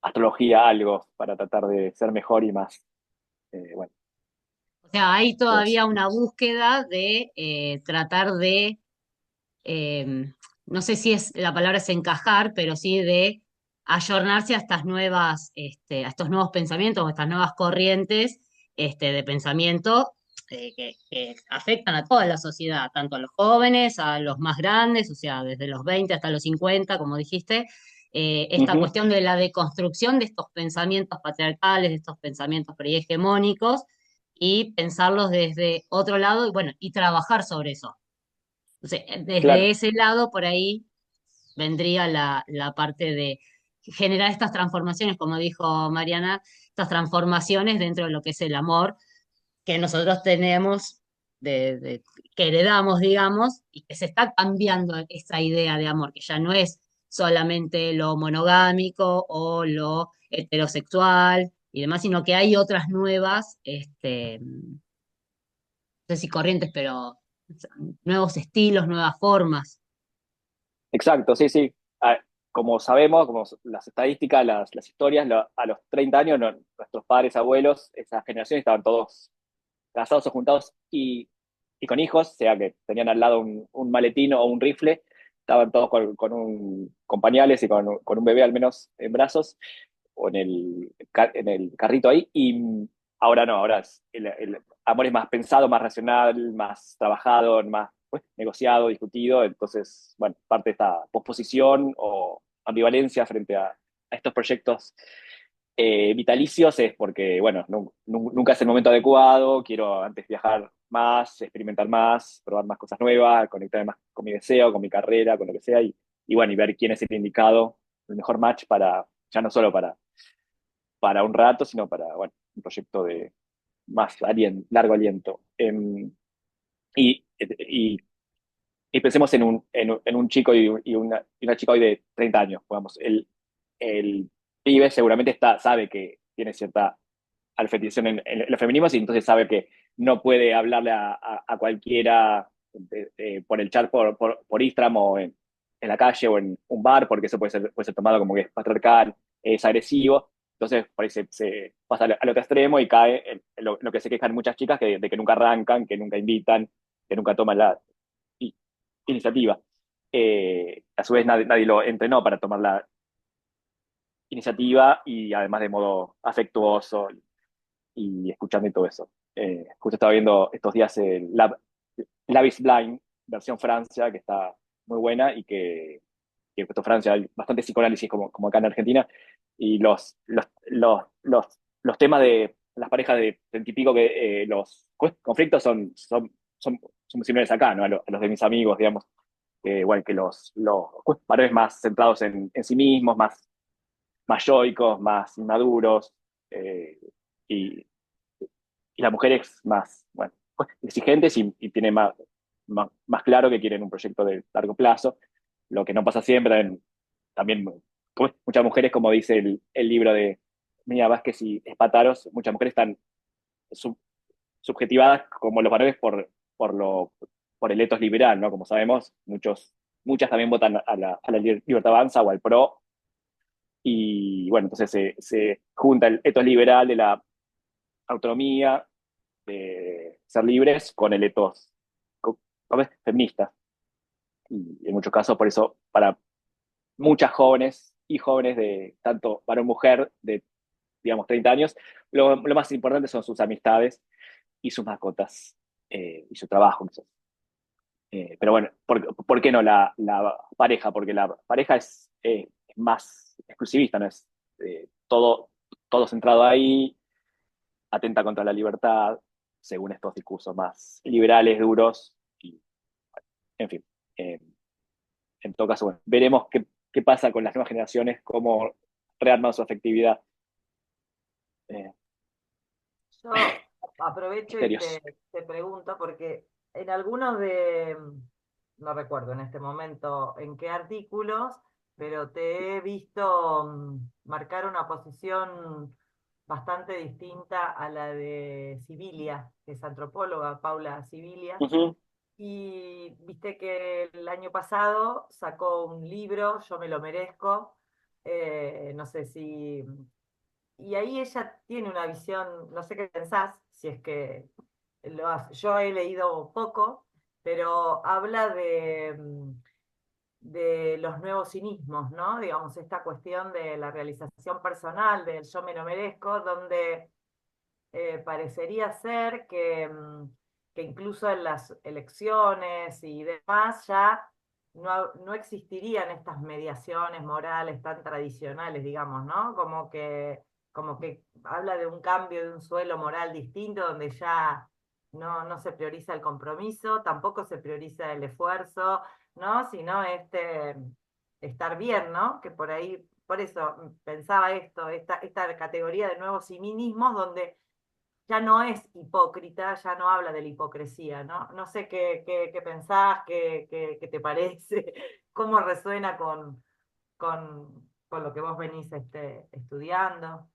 [SPEAKER 2] astrología, algo para tratar de ser mejor y más, bueno,
[SPEAKER 5] O sea, hay
[SPEAKER 2] todo eso.
[SPEAKER 5] todavía una búsqueda de tratar de, eh, no sé si es la palabra es encajar, pero sí de ayornarse a estas nuevas, a estos nuevos pensamientos, o estas nuevas corrientes, de pensamiento, que afectan a toda la sociedad, tanto a los jóvenes, a los más grandes, o sea, desde los 20 hasta los 50, como dijiste. Esta
[SPEAKER 2] Ujú.
[SPEAKER 5] cuestión de la deconstrucción de estos pensamientos patriarcales, de estos pensamientos prehegemónicos, y pensarlos desde otro lado, y bueno, y trabajar sobre eso. Entonces, desde
[SPEAKER 2] Claro,
[SPEAKER 5] ese lado, por ahí vendría la parte de generar estas transformaciones, como dijo Mariana, estas transformaciones dentro de lo que es el amor que nosotros tenemos, que heredamos, digamos, y que se está cambiando esa idea de amor, que ya no es solamente lo monogámico o lo heterosexual y demás, sino que hay otras nuevas, no sé si corrientes, pero nuevos estilos, nuevas formas.
[SPEAKER 2] exacto, sí, sí. Como sabemos, como las estadísticas, las historias, a los 30 años, nuestros padres, abuelos, esa generación estaban todos casados o juntados y con hijos, sea que tenían al lado un maletín o un rifle, estaban todos con pañales y con un bebé al menos en brazos o en el carrito ahí. Y ahora no, ahora el amor es más pensado, más racional, más trabajado, más pues, negociado, discutido. Entonces, bueno, parte de esta posposición o ambivalencia frente a estos proyectos vitalicios es porque, bueno, nunca es el momento adecuado, quiero antes viajar más, experimentar más, probar más cosas nuevas, conectarme más con mi deseo, con mi carrera, con lo que sea, y bueno, y ver quién es el indicado, el mejor match ya no solo para un rato, sino para, bueno, un proyecto de más largo aliento. Y, y pensemos en un chico y una chica hoy de 30 años, digamos, el pibe seguramente sabe que tiene cierta alfabetización en los feminismos y entonces sabe que no puede hablarle a cualquiera por el chat, por Instagram o en la calle o en un bar, porque eso puede ser tomado como que es patriarcal, es agresivo. Entonces, por ahí se pasa al otro extremo y cae en lo que se quejan muchas chicas, de que nunca arrancan, que nunca invitan, que nunca toman la iniciativa. A su vez, nadie lo entrenó para tomar la iniciativa y además de modo afectuoso y escuchando y todo eso. Justo estaba viendo estos días Love is Blind, versión Francia, que está muy buena y que puesto Francia hay bastante psicoanálisis como acá en Argentina y los temas de las parejas de 30 y pico que los conflictos son muy similares acá, ¿no? A los de mis amigos, digamos. bueno, que los varones más centrados en sí mismos, más yoicos, más inmaduros, y, y las mujeres más, bueno, exigentes y tienen más claro que quieren un proyecto de largo plazo, lo que no pasa siempre. También muchas mujeres, como dice el libro de Mía Vázquez y Espataros, muchas mujeres están sub- subjetivadas como los varones por el etos liberal, ¿no? Como sabemos, muchas también votan a la Libertad Avanza o al PRO, y bueno, entonces se junta el etos liberal de la autonomía, de ser libres, con el etos ¿cómo es? Feminista. Y en muchos casos, por eso, para muchas jóvenes y jóvenes de tanto varón-mujer de, digamos, 30 años, lo más importante son sus amistades y sus mascotas, y su trabajo. Quizás. Pero bueno, ¿por qué no la pareja? Porque la pareja es más exclusivista, ¿no? Es todo centrado ahí, atenta contra la libertad, según estos discursos más liberales, duros, y en fin. Eh, en todo caso, bueno, veremos qué pasa con las nuevas generaciones, cómo rearman su afectividad. Eh,
[SPEAKER 3] Yo aprovecho y
[SPEAKER 2] Misterios.
[SPEAKER 3] te pregunto, porque en no recuerdo en este momento en qué artículos, pero te he visto marcar una posición bastante distinta a la de Sibilia, que es antropóloga, Paula Sibilia,
[SPEAKER 2] Ujú.
[SPEAKER 3] y viste que el año pasado sacó un libro, Yo me lo merezco, no sé si y ahí ella tiene una visión, no sé qué pensás, si es que yo he leído poco, pero habla de los nuevos cinismos, ¿no? Digamos, esta cuestión de la realización personal, del yo me lo merezco, donde parecería ser que incluso en las elecciones y demás ya no existirían estas mediaciones morales tan tradicionales, digamos, ¿no? Como que habla de un cambio de un suelo moral distinto, donde ya no se prioriza el compromiso, tampoco se prioriza el esfuerzo, ¿no? Sino estar bien, ¿no? Que por ahí, por eso pensaba esta categoría de nuevos feminismos, donde ya no es hipócrita, ya no habla de la hipocresía, ¿no? No sé qué pensás, qué te parece, cómo resuena con lo que vos venís estudiando.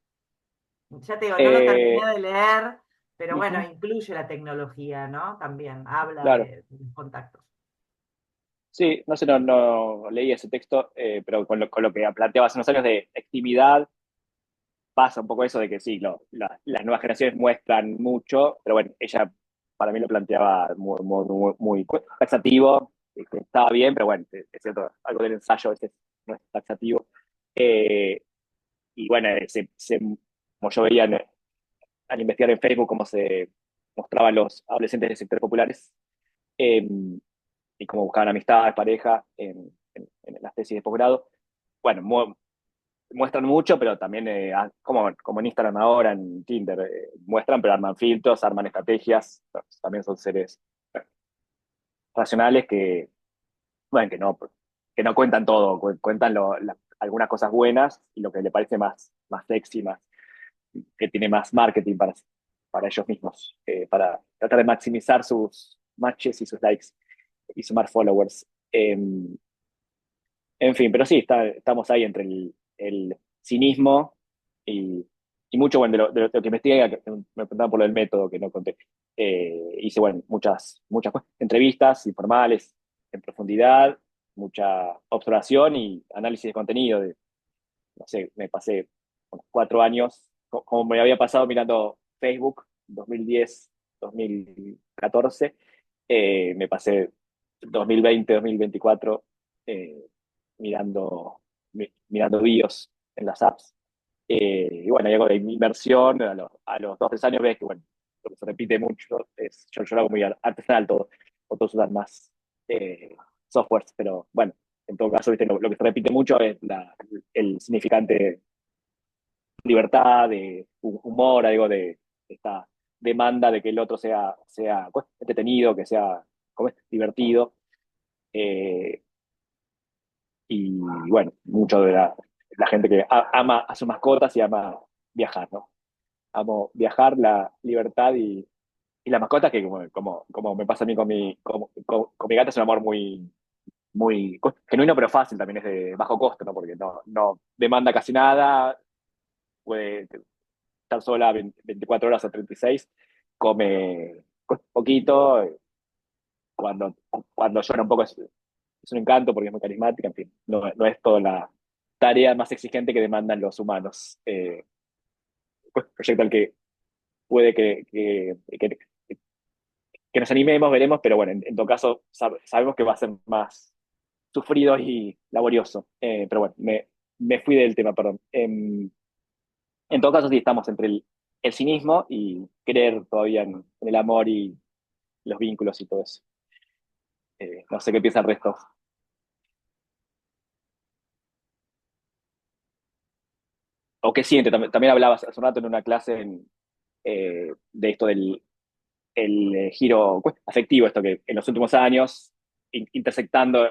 [SPEAKER 3] Ya te digo, no lo terminé
[SPEAKER 2] Eh,
[SPEAKER 3] de leer, pero bueno,
[SPEAKER 2] Ujú.
[SPEAKER 3] incluye la tecnología, ¿no? También habla
[SPEAKER 2] Claro.
[SPEAKER 3] de los contactos.
[SPEAKER 2] Sí, no sé, no leí ese texto, pero con lo que planteaba hace unos años de actividad, pasa un poco eso de que sí, las nuevas generaciones muestran mucho, pero bueno, ella para mí lo planteaba muy taxativo, que estaba bien, pero bueno, es cierto, algo del ensayo a veces no es taxativo. Eh, y bueno, como yo veía al investigar en Facebook cómo se mostraban los adolescentes de sectores populares, eh, y cómo buscaban amistades, pareja en las tesis de posgrado. Bueno, muestran mucho, pero también, como en Instagram ahora, en Tinder, muestran, pero arman filtros, arman estrategias. También son seres racionales bueno, que no cuentan todo, cuentan algunas cosas buenas y lo que le parece más sexy, que tiene más marketing para ellos mismos, para tratar de maximizar sus matches y sus likes y sumar followers. En fin, pero sí, estamos ahí entre el cinismo y mucho, bueno, de lo que investigué, que me preguntaban por lo del método que no conté. Hice, bueno, muchas entrevistas informales en profundidad, mucha observación y análisis de contenido. No sé, me pasé unos 4 años, como me había pasado mirando Facebook, 2010, 2014, me pasé 2020, 2024, eh, mirando videos en las apps. Y bueno, hay algo de inversión, a los 2 o 3 años ves que, bueno, lo que se repite mucho es, yo lo hago muy artesanal todo, o todos usan más softwares, pero bueno, en todo caso, ¿viste? Lo que se repite mucho es el significante libertad, de humor, algo de esta demanda de que el otro sea pues, entretenido, que sea como es, divertido. Eh, y bueno, mucho de la gente que ama a sus mascotas y ama viajar, ¿no? Amo viajar, la libertad y la mascota, que como me pasa a mí con mi gata, es un amor muy genuino, pero fácil, también es de bajo costo, ¿no? Porque no demanda casi nada, puede estar sola 24 horas o 36, come poquito, cuando, cuando llora un poco es un encanto porque es muy carismática, en fin, no es toda la tarea más exigente que demandan los humanos. Proyecto al que puede que nos animemos, veremos, pero bueno, en todo caso sabemos que va a ser más sufrido y laborioso. Pero bueno, me fui del tema, perdón. En todo caso, sí, estamos entre el cinismo y creer todavía en el amor y los vínculos y todo eso. No sé qué piensa el resto. O qué siente. También hablabas hace un rato en una clase de esto del giro afectivo, esto que en los últimos años, intersectando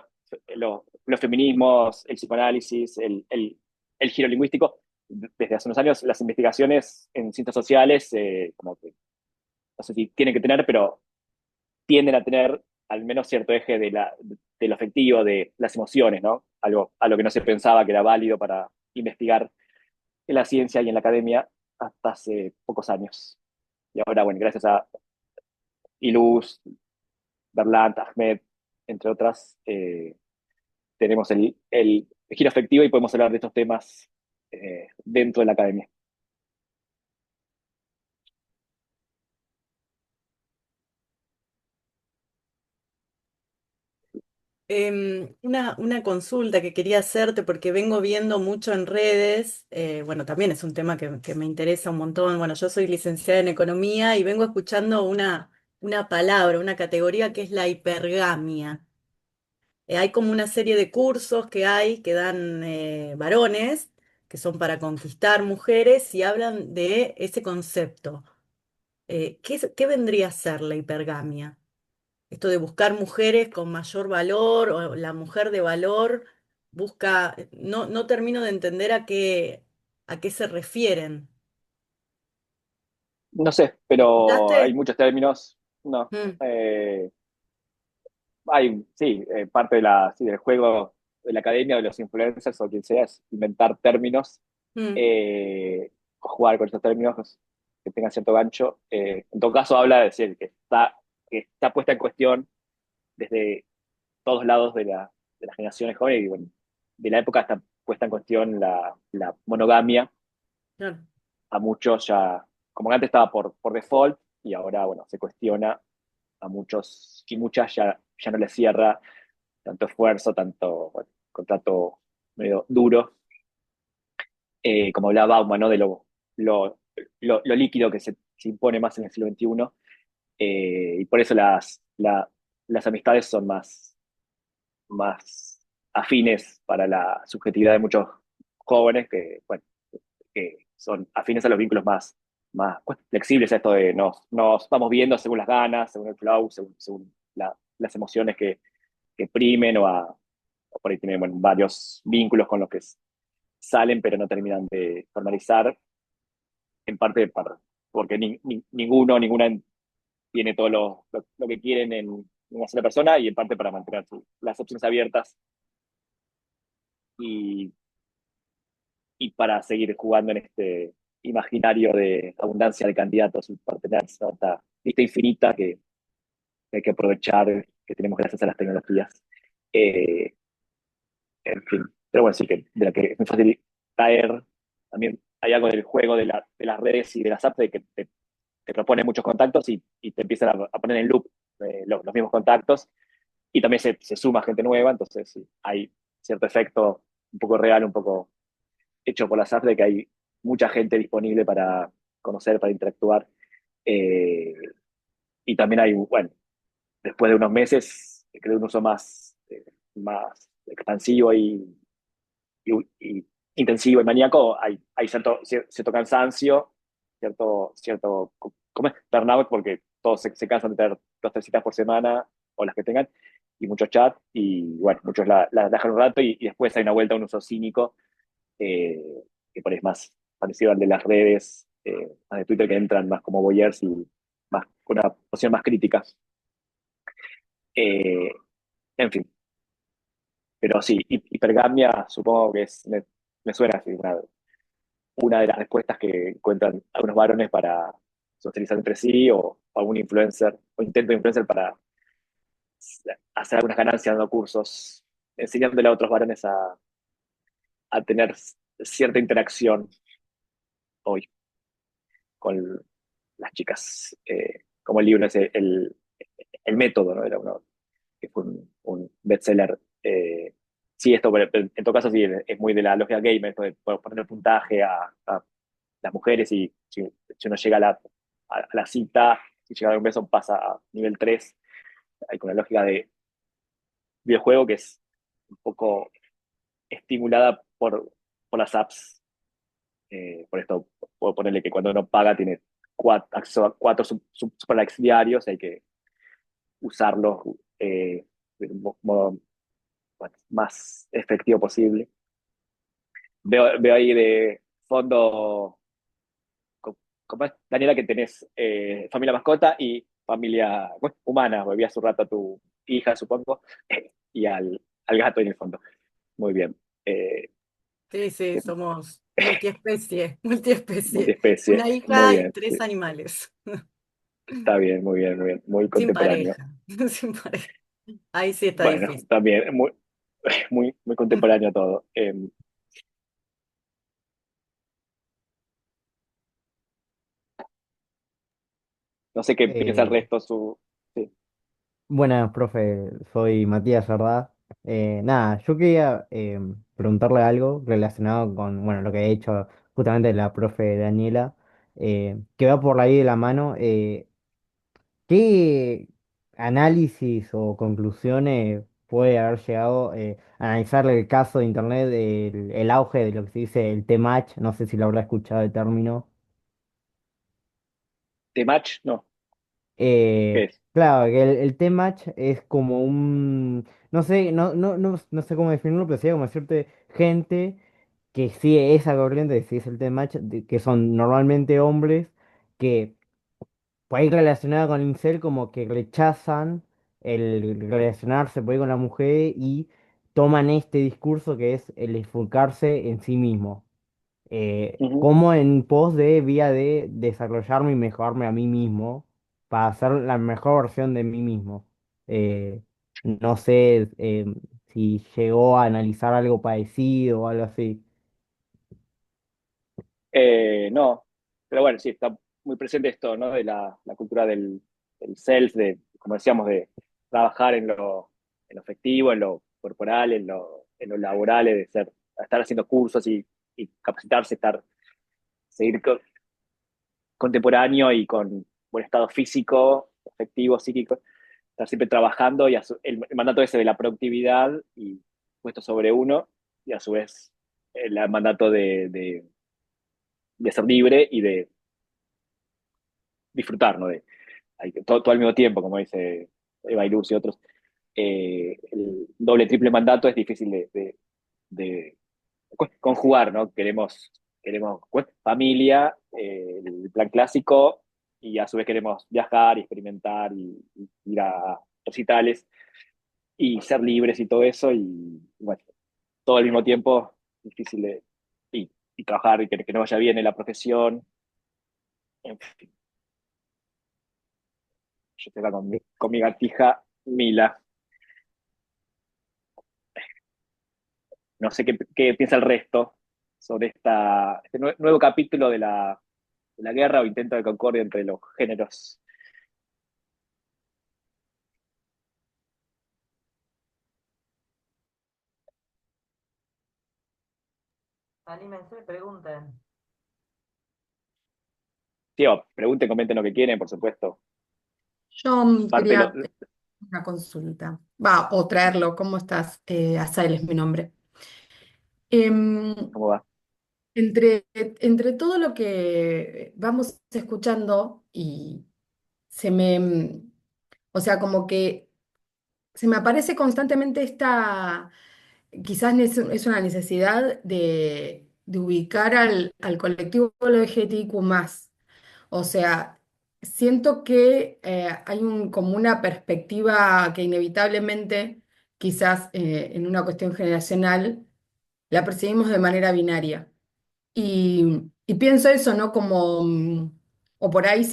[SPEAKER 2] los feminismos, el psicoanálisis, el giro lingüístico, desde hace unos años las investigaciones en ciencias sociales, como que, no sé si tienen que tener, pero tienden a tener al menos cierto eje de lo afectivo, de las emociones, ¿no? Algo a lo que no se pensaba que era válido para investigar en la ciencia y en la academia hasta hace pocos años. Y ahora, bueno, gracias a Iluz, Berlant, Ahmed, entre otras, tenemos el giro afectivo y podemos hablar de estos temas dentro de la academia.
[SPEAKER 1] Una consulta que quería hacerte porque vengo viendo mucho en redes, bueno, también es un tema que me interesa un montón. Bueno, yo soy licenciada en economía y vengo escuchando una palabra, una categoría que es la hipergamia. Hay como una serie de cursos que dan varones, que son para conquistar mujeres y hablan de ese concepto. ¿Qué vendría a ser la hipergamia? Esto de buscar mujeres con mayor valor o la mujer de valor busca, no termino de entender a qué se refieren.
[SPEAKER 2] No sé, pero hay
[SPEAKER 1] ¿Escuchaste?
[SPEAKER 2] muchos términos. No.
[SPEAKER 1] Mm,
[SPEAKER 2] Eh, Hay, sí, parte sí, del juego de la academia, de los influencers o quien sea, es inventar términos,
[SPEAKER 1] mm,
[SPEAKER 2] eh, o jugar con esos términos que tengan cierto gancho. En todo caso, habla de decir que está puesta en cuestión desde todos lados de las generaciones jóvenes y bueno, de la época está puesta en cuestión la monogamia.
[SPEAKER 1] claro.
[SPEAKER 2] A muchos ya, como que antes estaba por default y ahora, bueno, se cuestiona a muchos y muchas ya no les cierra tanto esfuerzo, tanto bueno, contrato medio duro, como hablaba Bauman, ¿no? De lo, lo líquido que se impone más en el siglo XXI, y por eso las amistades son más afines para la subjetividad de muchos jóvenes que, bueno, que son afines a los vínculos más pues, flexibles, a esto de nos vamos viendo según las ganas, según el flow, según las emociones que primen o por ahí tienen bueno, varios vínculos con los que salen pero no terminan de formalizar, en parte porque ninguna tiene todo lo que quieren en una sola persona y en parte para mantener las opciones abiertas y, y para seguir jugando en este imaginario de abundancia de candidatos y partenarios, ¿no? Esta lista infinita que hay que aprovechar, que tenemos gracias a las tecnologías. Eh, En fin, pero bueno, sí que de la que es muy fácil caer. También hay algo del juego de las redes y de las apps de que te propone muchos contactos y te empiezan a poner en loop los mismos contactos y también se suma gente nueva, entonces sí, hay cierto efecto un poco real, un poco hecho por las apps de que hay mucha gente disponible para conocer, para interactuar. eh, y también hay, bueno, después de unos meses, creo un uso más expansivo y intensivo y maníaco, hay cierto cansancio, cierto ¿cómo es? Burnout, porque todos se cansan de tener 2 o 3 citas por semana o las que tengan, y mucho chat, y bueno, muchos la dejan un rato y después hay una vuelta a un uso cínico, eh, que por ahí es más parecido al de las redes, más de Twitter, que entran más como voyeurs y más, con una posición más crítica. Eh, en fin, pero sí, hipergamia supongo que me suena así, una de las respuestas que encuentran algunos varones para socializar entre sí, o algún influencer o intento de influencer para hacer algunas ganancias dando cursos, enseñándole a otros varones a tener cierta interacción hoy con las chicas. Como el libro ese, el método, ¿no? Era uno que fue un bestseller. Sí, esto en todo caso sí es muy de la lógica gamer, esto de poner puntaje a las mujeres, y si uno llega a la cita, si llega a dar un beso pasa a nivel 3. Hay con la lógica de videojuego que es un poco estimulada por las apps. Por esto puedo ponerle que cuando uno paga tiene acceso a 4 super likes diarios, hay que usarlos de un modo más efectivo posible. Veo ahí de fondo, como es, Daniela, que tenés familia mascota y familia, bueno, humana. Volví hace un rato a tu hija, supongo, y al gato en el fondo. Muy bien. Eh,
[SPEAKER 1] Sí, sí, somos multiespecie, multiespecie.
[SPEAKER 2] Multiespecie.
[SPEAKER 1] Una
[SPEAKER 2] Muy
[SPEAKER 1] hija y
[SPEAKER 2] bien.
[SPEAKER 1] 3 animales.
[SPEAKER 2] Está bien, muy bien, muy bien. Muy
[SPEAKER 1] Sin
[SPEAKER 2] contemporáneo.
[SPEAKER 1] pareja, sin pareja. Ahí sí está
[SPEAKER 2] Bueno,
[SPEAKER 1] difícil.
[SPEAKER 2] también muy contemporáneo todo. No sé qué piensa el
[SPEAKER 6] Eh,
[SPEAKER 2] resto. Sí.
[SPEAKER 6] Buenas, profe, soy Matías Sardá. Nada, yo quería preguntarle algo relacionado con, bueno, lo que ha hecho justamente la profe Daniela, que va por ahí de la mano. ¿Qué análisis o conclusiones puede haber llegado a analizar el caso de Internet, el auge de lo que se dice el T-Match? No sé si lo habrá escuchado el término.
[SPEAKER 2] ¿The Match? No. ¿Qué es?
[SPEAKER 6] Claro, que el T-Match es como un, no sé, no sé cómo definirlo, pero sería como decirte gente que sigue esa corriente, que sí es el T-Match, que son normalmente hombres que por ahí relacionada con el incel como que rechazan el relacionarse por ahí con la mujer y toman este discurso que es el enfocarse en sí mismo,
[SPEAKER 2] Ujú.
[SPEAKER 6] como en pos de vía de desarrollarme y mejorarme a mí mismo para ser la mejor versión de mí mismo. No sé si llegó a analizar algo parecido o algo así.
[SPEAKER 2] No, pero bueno, sí, está muy presente esto, ¿no? De la cultura del self, de, como decíamos, de trabajar en lo afectivo, en lo corporal, en lo laboral, de estar haciendo cursos y capacitarse, seguir contemporáneo y con buen estado físico, afectivo, psíquico, estar siempre trabajando, y el mandato ese de la productividad y puesto sobre uno, y a su vez el mandato de ser libre y de disfrutar, ¿no? Todo al mismo tiempo, como dice Eva Iluz y otros. El doble, triple mandato es difícil de conjugar, ¿no? Queremos familia, el plan clásico, y a su vez queremos viajar y experimentar y ir a recitales y ser libres y todo eso, y bueno, todo al mismo tiempo, difícil y trabajar y que nos vaya bien en la profesión. En fin, yo estoy acá con mi gatija Mila. No sé qué piensa el resto sobre este nuevo capítulo de la guerra o intento de concordia entre los géneros.
[SPEAKER 3] Anímense, pregunten.
[SPEAKER 2] Tío, pregunten, comenten lo que quieren, por supuesto.
[SPEAKER 7] Yo
[SPEAKER 2] Parte
[SPEAKER 7] quería una consulta, va, o traerlo. ¿Cómo estás? Azael es mi nombre. Em,
[SPEAKER 2] ¿Cómo va?
[SPEAKER 7] entre todo lo que vamos escuchando y se me, o sea, como que se me aparece constantemente esta, quizás es una necesidad de ubicar al colectivo LGBTIQ+. O sea, siento que hay como una perspectiva que inevitablemente, quizás en una cuestión generacional, la percibimos de manera binaria. Y pienso eso, ¿no? Como, o por ahí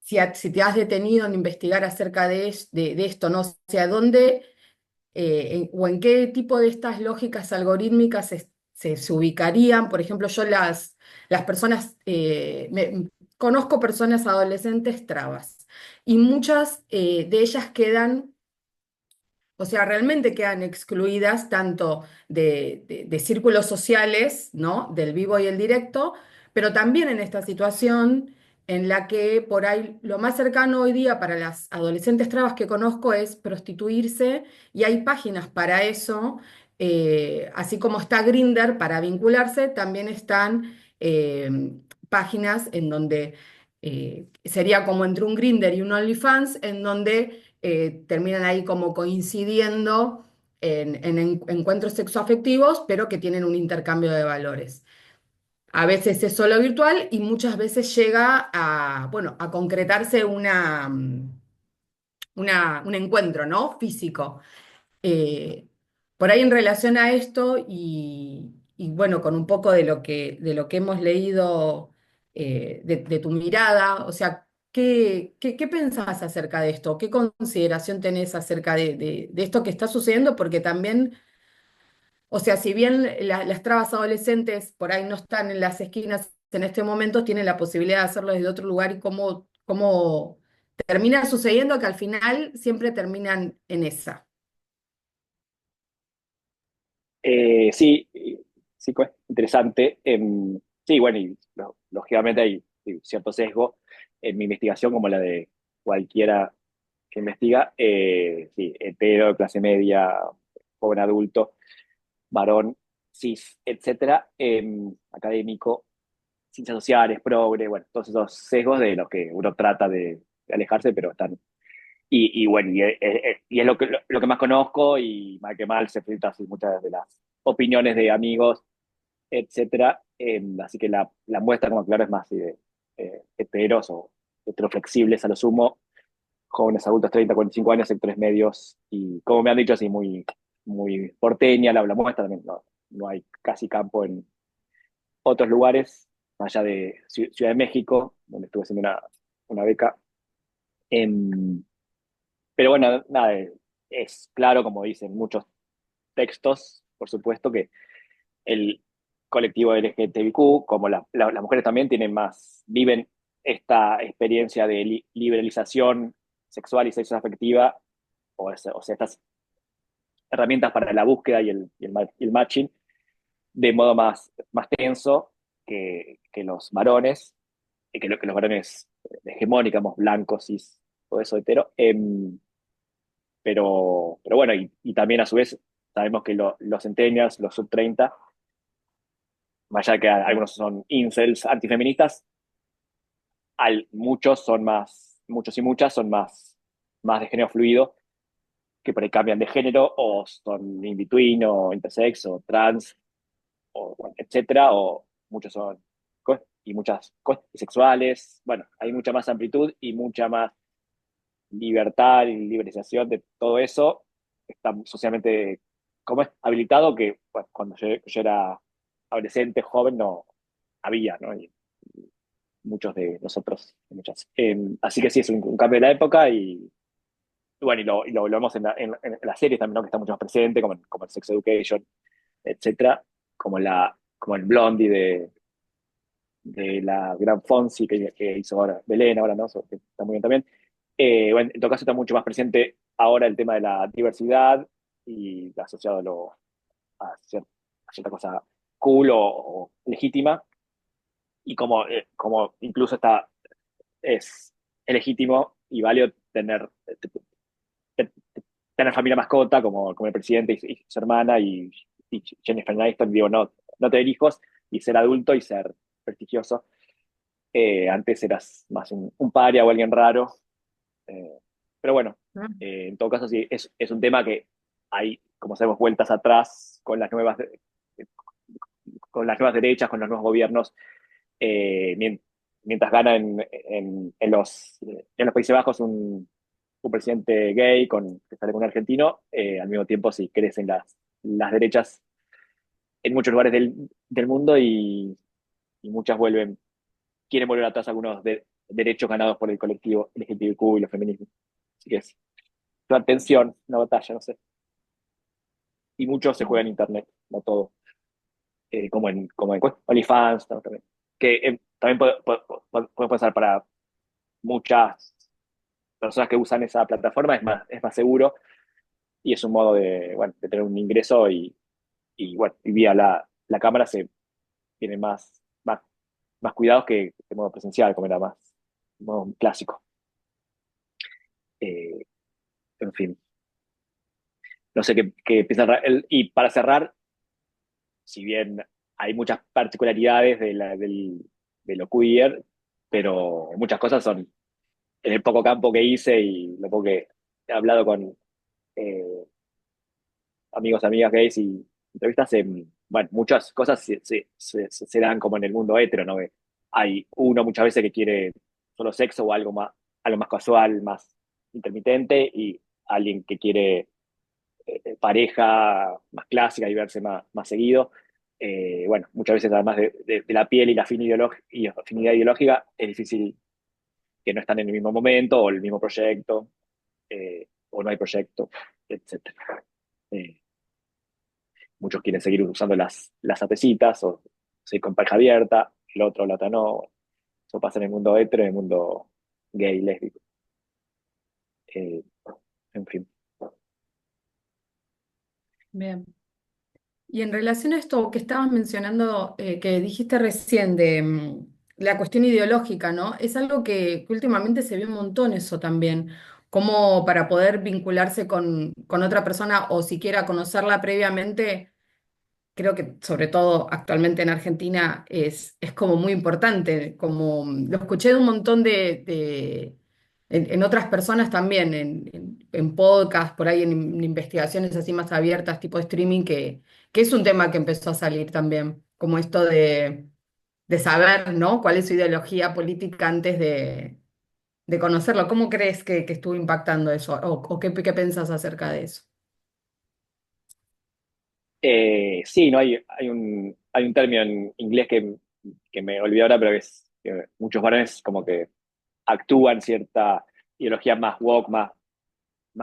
[SPEAKER 7] si te has detenido en investigar acerca de esto, ¿no? O sea, ¿dónde o en qué tipo de estas lógicas algorítmicas se ubicarían? Por ejemplo, yo las personas, conozco personas adolescentes trabas y muchas de ellas quedan, o sea, realmente quedan excluidas tanto de círculos sociales, ¿no? Del vivo y el directo, pero también en esta situación en la que por ahí lo más cercano hoy día para las adolescentes trabas que conozco es prostituirse y hay páginas para eso, así como está Grindr para vincularse, también están páginas en donde sería como entre un Grindr y un OnlyFans, en donde terminan ahí como coincidiendo en encuentros sexoafectivos, pero que tienen un intercambio de valores. A veces es solo virtual y muchas veces llega a, bueno, a concretarse un encuentro, ¿no? Físico. Eh, por ahí en relación a esto y bueno, con un poco de lo que hemos leído de tu mirada, o sea, ¿qué pensás acerca de esto? ¿Qué consideración tenés acerca de esto que está sucediendo? Porque también, o sea, si bien las trabas adolescentes por ahí no están en las esquinas en este momento, tienen la posibilidad de hacerlo desde otro lugar y cómo termina sucediendo que al final siempre terminan en esa.
[SPEAKER 2] Sí, sí, pues, interesante. Sí, bueno, y lógicamente hay cierto sesgo en mi investigación, como la de cualquiera que investiga. Sí, hetero, clase media, joven adulto, varón, cis, etcétera, académico, ciencias sociales, progre, bueno, todos esos sesgos de los que uno trata de alejarse, pero están. Y bueno, y es lo que más conozco y mal que mal se filtra así muchas de las opiniones de amigos, etcétera. Así que la muestra, como claro, es más así de heteros o heteroflexibles a lo sumo, jóvenes adultos 30, 45 años, sectores medios y como me han dicho, así muy, muy porteña la muestra también. No hay casi campo en otros lugares, más allá de Ciudad de México, donde estuve haciendo una beca. Em, pero bueno, nada, es claro, como dicen muchos textos, por supuesto, que el colectivo LGTBIQ, como las mujeres también, viven esta experiencia de liberalización sexual y sexoafectiva, o sea, estas herramientas para la búsqueda y el matching, de modo más tenso que los varones, que los varones hegemónicos, blancos, cis, todo eso hetero. Pero bueno, y también a su vez sabemos que los centennials, los sub 30, más allá que algunos son incels antifeministas, muchos y muchas son más de género fluido, que por ahí cambian de género o son in between o intersex o trans, o bueno, etcétera, o muchos son y muchas sexuales. Bueno, hay mucha más amplitud y mucha más libertad y liberalización de todo eso. Está socialmente como es habilitado que bueno, cuando yo era adolescente, joven, no había, ¿no? Y muchos de nosotros, muchas. Así que sí, es un cambio de la época y bueno, y lo vemos en las series también, ¿no? Que está mucho más presente, como el Sex Education, etcétera, como el Blondie de la gran Fonsi que hizo ahora, Belén ahora, ¿no? Que está muy bien también. Bueno, en todo caso está mucho más presente ahora el tema de la diversidad y asociado a cierta cosa cool o legítima, y como incluso es legítimo y válido tener familia mascota, como el presidente y su hermana y Jennifer Aniston, digo, no tener hijos y ser adulto y ser prestigioso. Antes eras más un paria o alguien raro. eh, Pero bueno,
[SPEAKER 7] Ah,
[SPEAKER 2] en todo caso sí, es un tema que hay, como sabemos, vueltas atrás con las nuevas derechas, con los nuevos gobiernos, mientras gana en los Países Bajos un presidente gay que sale con un argentino, al mismo tiempo sí crecen las derechas en muchos lugares del mundo y muchas quieren volver atrás algunos derechos ganados por el colectivo LGTBQ y los feminismos. Así que es una tensión, una batalla, no sé. Y mucho se juega en internet, no todo. Como en OnlyFans, ¿no? También. Que también puede pasar para muchas personas que usan esa plataforma, es más seguro y es un modo bueno, de tener un ingreso bueno, y vía la cámara se tiene más cuidados que de modo presencial, como era más modo clásico. Eh, en fin, no sé qué piensa. Y para cerrar, si bien hay muchas particularidades de lo queer, pero muchas cosas son en el poco campo que hice y lo poco que he hablado con eh, amigos, amigas gays y entrevistas, bueno, muchas cosas se dan como en el mundo hetero, ¿no? Hay uno muchas veces que quiere solo sexo o algo más casual, más intermitente, y alguien que quiere pareja más clásica y verse más seguido. Bueno, muchas veces además de la piel y la afinidad ideológica, es difícil que no están en el mismo momento o el mismo proyecto, o no hay proyecto, etcétera. Eh, Muchos quieren seguir usando las apecitas o seguir con pareja abierta, la otra no. Eso pasa en el mundo hetero, en el mundo gay, lésbico. Eh, en fin.
[SPEAKER 7] bien. Y en relación a esto que estabas mencionando, que dijiste recién de la cuestión ideológica, ¿no? Es algo que últimamente se ve un montón eso también, como para poder vincularse con otra persona o siquiera conocerla previamente. Creo que sobre todo actualmente en Argentina es como muy importante, como lo escuché de un montón en otras personas también, en podcast, por ahí en investigaciones así más abiertas, tipo streaming, que es un tema que empezó a salir también, como esto de saber, ¿no? ¿Cuál es su ideología política antes de conocerlo? ¿Cómo crees que estuvo impactando eso? ¿O qué pensás acerca de eso?
[SPEAKER 2] Sí, no hay un término en inglés que me olvidé ahora, pero que muchos varones como que actúan cierta ideología más woke, más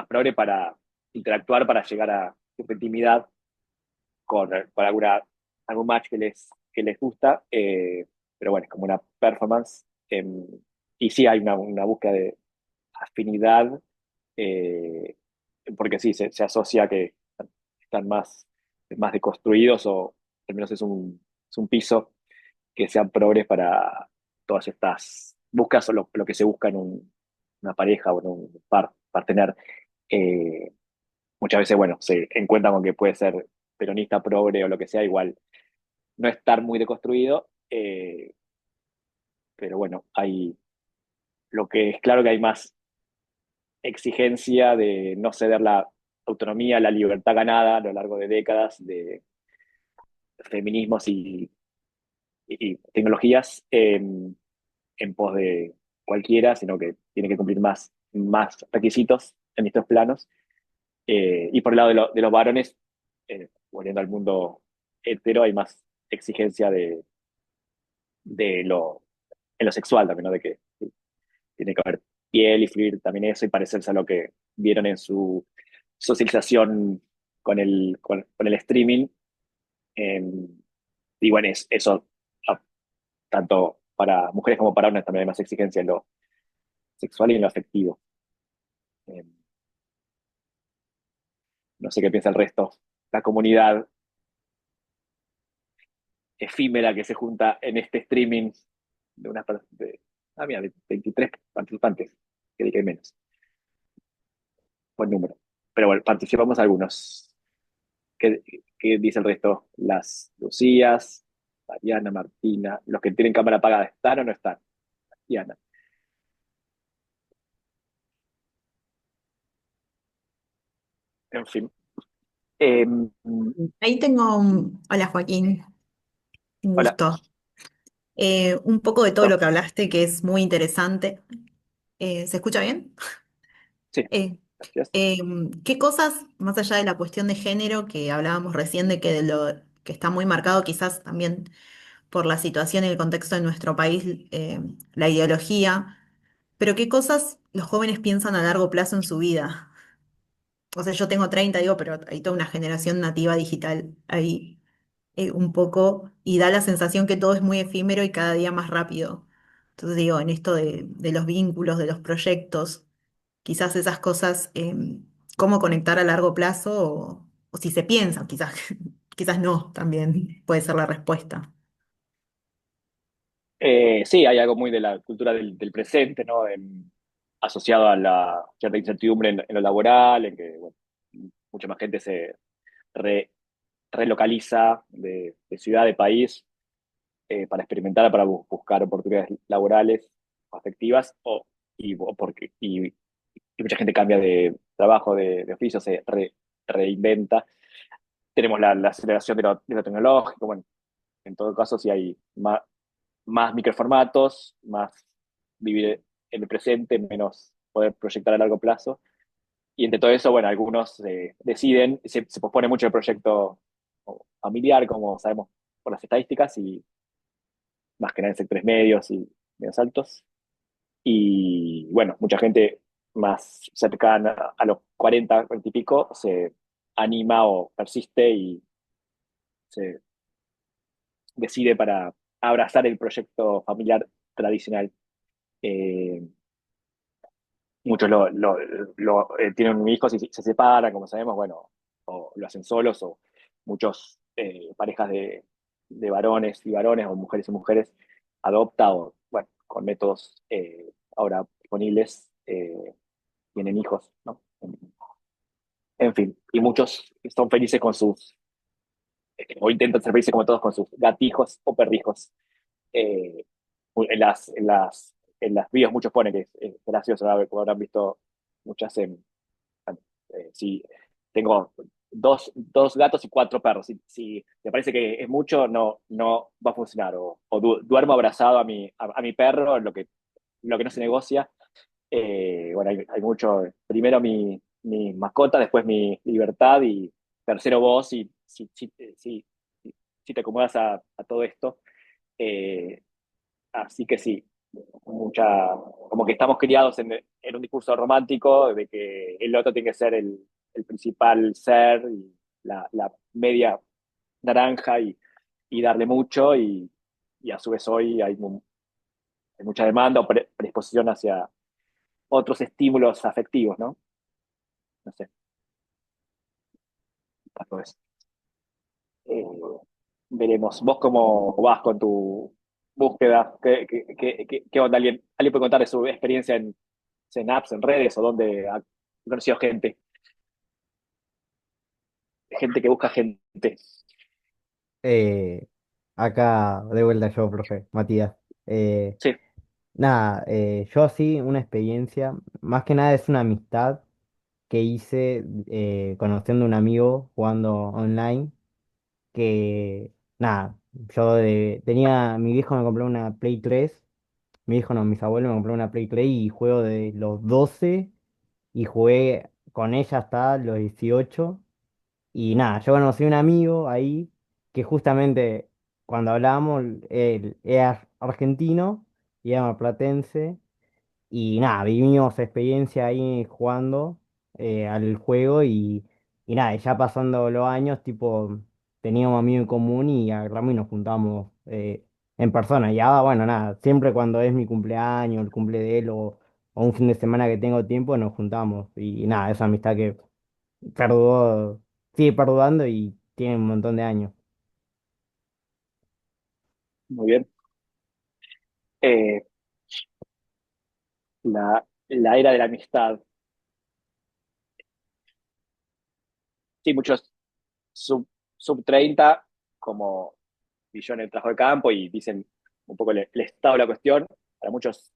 [SPEAKER 2] progre para interactuar, para llegar a cierta intimidad con algún match que les gusta, pero bueno, es como una performance. Y sí hay una búsqueda de afinidad, eh, porque sí, se asocia que están más deconstruidos o al menos es un piso que sean progres para todas estas búsquedas o lo que se busca en una pareja o en un partener. Eh, Muchas veces, bueno, se encuentran con que puede ser peronista, progre o lo que sea, igual no estar muy deconstruido, pero bueno, lo que es claro que hay más exigencia de no ceder la autonomía, la libertad ganada a lo largo de décadas de feminismos y tecnologías, en pos de cualquiera, sino que tiene que cumplir más requisitos en estos planos. Y por el lado de los varones, volviendo al mundo hetero, hay más exigencia de en lo sexual también, ¿no? De que tiene que haber piel y fluir también eso y parecerse a lo que vieron en su socialización con el streaming. Eh, y bueno, eso, ah, tanto para mujeres como para hombres también hay más exigencia en lo sexual y en lo afectivo. Eh, no sé qué piensa el resto. La comunidad efímera que se junta en este streaming de mira, de 23 participantes, que hay menos, buen número. Pero bueno, participamos algunos. ¿Qué dice el resto? Las Lucías, Mariana, Martina, los que tienen cámara apagada, ¿están o no están? Diana. En fin. Eh,
[SPEAKER 8] Ahí tengo Hola Joaquín, un
[SPEAKER 2] hola.
[SPEAKER 8] gusto. Un poco de todo lo que hablaste, que es muy interesante. ¿Se escucha bien?
[SPEAKER 2] Sí,
[SPEAKER 8] Eh,
[SPEAKER 2] gracias.
[SPEAKER 8] ¿Qué cosas, más allá de la cuestión de género que hablábamos recién, de que, de lo, que está muy marcado quizás también por la situación y el contexto de nuestro país, la ideología, pero qué cosas los jóvenes piensan a largo plazo en su vida? O sea, yo tengo 30 digo, pero hay toda una generación nativa digital ahí un poco y da la sensación que todo es muy efímero y cada día más rápido. Entonces digo, en esto de los vínculos, de los proyectos, quizás esas cosas, cómo conectar a largo plazo o si se piensa, quizás, quizás no, también puede ser la respuesta.
[SPEAKER 2] Sí, hay algo muy de la cultura del presente, ¿no? Asociado a la cierta incertidumbre en lo laboral, en que bueno, mucha más gente se re- relocaliza de ciudad, de país, para experimentar, para buscar oportunidades laborales, afectivas, y mucha gente cambia de trabajo, de oficio, reinventa. Tenemos la aceleración de lo tecnológico, bueno, en todo caso, si hay más microformatos, más vivir en el presente, menos poder proyectar a largo plazo. Y entre todo eso, bueno, algunos deciden, se pospone mucho el proyecto familiar, como sabemos por las estadísticas, y más que nada en sectores medios y medios altos. Y bueno, mucha gente más cercana a los 40, 40 y pico se anima o persiste y se decide para abrazar el proyecto familiar tradicional. Eh, Muchos tienen hijos y se separan, como sabemos, bueno, o lo hacen solos, o muchos parejas de varones y varones, o mujeres y mujeres, adopta, o bueno, con métodos ahora disponibles, tienen hijos, ¿no? En fin, y muchos son felices con o intentan ser felices como todos con sus gatijos o perrijos. Eh, en las videos muchos ponen que es gracioso, ¿no? Como habrán visto muchas si tengo dos gatos y cuatro perros. Si te parece que es mucho, no va a funcionar. O duermo abrazado a mi perro, lo que no se negocia. Bueno, hay mucho. Primero mi mascota, después mi libertad y tercero vos, si te acomodas a todo esto. Eh, Así que sí, como que estamos criados en un discurso romántico de que el otro tiene que ser el principal ser y la media naranja y darle mucho y a su vez hoy hay mucha demanda o predisposición hacia otros estímulos afectivos, ¿no? No sé, tal vez. Eh, Veremos. ¿Vos cómo vas con tu búsqueda? ¿Qué onda? ¿Alguien puede contar de su experiencia en apps, en redes o donde ha conocido gente que busca gente?
[SPEAKER 6] Eh, Acá de vuelta yo, profe, Matías. Eh,
[SPEAKER 2] Sí,
[SPEAKER 6] Nada, yo sí, una experiencia, más que nada es una amistad que hice conociendo a un amigo jugando online, que nada, mi viejo me compró una Play 3. Mi hijo no, mis abuelos me compraron una Play 3 y juego de los 12 y jugué con ella hasta los 18. Y nada, yo conocí un amigo ahí que justamente cuando hablábamos, él era argentino y era marplatense. Y nada, vivimos experiencia ahí jugando al juego y nada, ya pasando los años, tipo, teníamos amigos en común y agarramos y nos juntamos en persona. Y ahora, bueno, nada, siempre cuando es mi cumpleaños, el cumple de él o un fin de semana que tengo tiempo, nos juntamos. Y nada, esa amistad que perduró, sigue perdurando y tiene un montón de años.
[SPEAKER 2] muy bien. Eh, la era de la amistad. Sí, muchos sub, sub 30 como yo en el trabajo de campo y dicen un poco el estado de la cuestión. Para muchos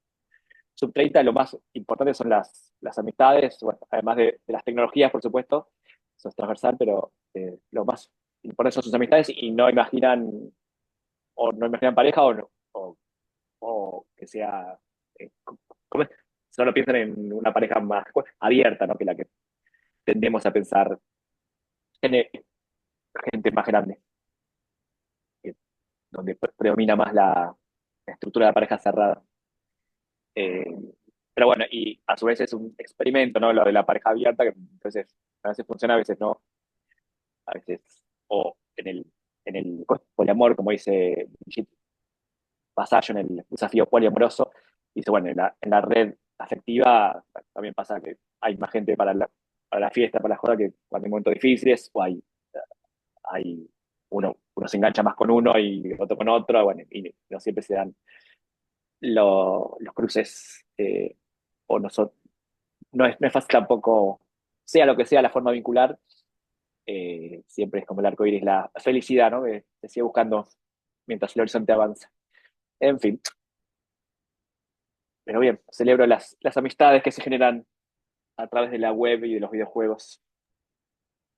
[SPEAKER 2] sub 30 lo más importante son las amistades, bueno, además de las tecnologías, por supuesto, eso es transversal, pero lo más, y por eso sus amistades y no imaginan, o no imaginan pareja, o que sea, ¿cómo es? Solo piensan en una pareja más abierta, ¿no? Que la que tendemos a pensar en gente más grande, que- donde predomina más la estructura de la pareja cerrada. Eh, pero bueno, y a su vez es un experimento, ¿no? Lo de la pareja abierta, que entonces a veces funciona, a veces no, a veces, o en el poliamor, como dice Brigitte Vasallo en el desafío poliamoroso, dice, bueno, en la red afectiva también pasa que hay más gente para la fiesta, para la joda, que cuando hay momentos difíciles, o hay uno se engancha más con uno y otro con otro, bueno, y no siempre se dan los cruces, o no es fácil tampoco, sea lo que sea la forma vincular, siempre es como el arco iris, la felicidad, ¿no? Que se sigue buscando mientras el horizonte avanza. En fin, pero bien, celebro las amistades que se generan a través de la web y de los videojuegos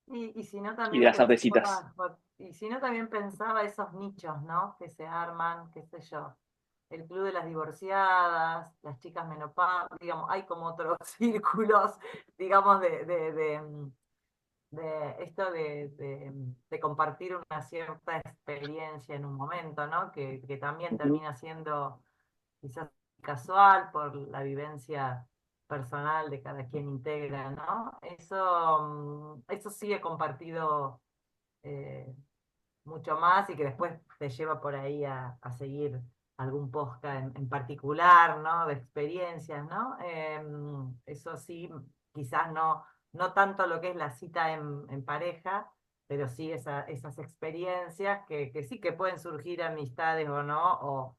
[SPEAKER 3] Y si no
[SPEAKER 2] y de
[SPEAKER 3] también
[SPEAKER 2] las ardecitas.
[SPEAKER 3] pensaba, y si no también pensaba esos nichos, ¿no? Que se arman, qué sé yo, el club de las divorciadas, las chicas menopáusicas, digamos, hay como otros círculos, digamos, de esto de compartir una cierta experiencia en un momento, ¿no? Que también
[SPEAKER 2] Ujú.
[SPEAKER 3] termina siendo quizás casual por la vivencia personal de cada quien integra, ¿no? Eso sí he compartido eh, mucho más y que después te lleva por ahí a seguir algún podcast en particular, ¿no? De experiencias, ¿no? Eso sí, quizás no tanto lo que es la cita en pareja, pero sí esas experiencias que sí que pueden surgir amistades o no,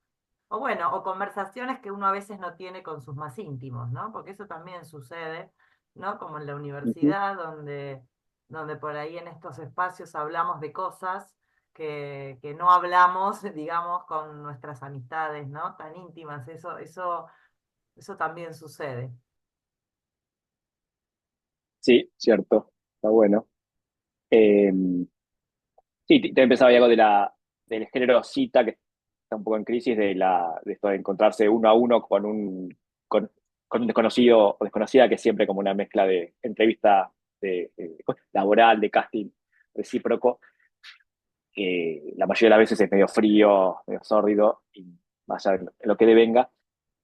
[SPEAKER 3] o bueno, o conversaciones que uno a veces no tiene con sus más íntimos, ¿no? Porque eso también sucede, ¿no? Como en la
[SPEAKER 2] Ujú.
[SPEAKER 3] universidad, donde por ahí en estos espacios hablamos de cosas que no hablamos, digamos, con nuestras amistades, ¿no? Tan íntimas, eso también sucede.
[SPEAKER 2] Sí, cierto, está bueno. Eh, sí, te pensaba algo del género cita, que está un poco en crisis, de esto de encontrarse uno a uno con, con un desconocido o desconocida, que es siempre como una mezcla de entrevista laboral, de casting recíproco, que la mayoría de las veces es medio frío, medio sórdido, y más allá de lo que devenga.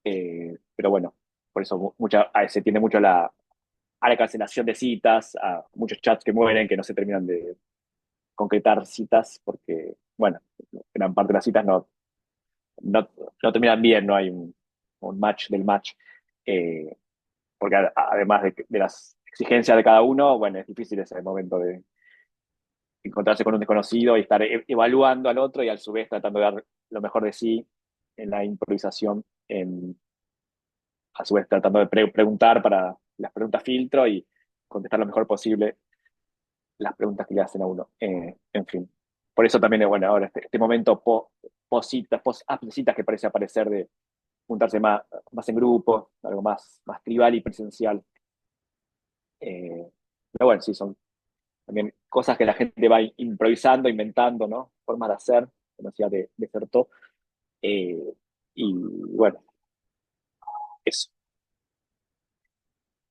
[SPEAKER 2] Pero bueno, por eso se tiende mucho a la cancelación de citas, a muchos chats que mueren, que no se terminan de concretar citas, porque, bueno, gran parte de las citas no, no terminan bien, no hay un match del match. Eh, Porque además de las exigencias de cada uno, bueno, es difícil ese momento de encontrarse con un desconocido y estar evaluando al otro y a su vez tratando de dar lo mejor de sí en la improvisación, a su vez tratando de preguntar para las preguntas filtro y contestar lo mejor posible las preguntas que le hacen a uno. En fin. Por eso también, bueno, ahora este momento post-citas, post-citas que parece aparecer de juntarse más en grupo, algo más tribal y presencial. Pero bueno, sí, son también cosas que la gente va improvisando, inventando, ¿no? Formas de hacer, como decía, de ser todo. Eh, y bueno, eso.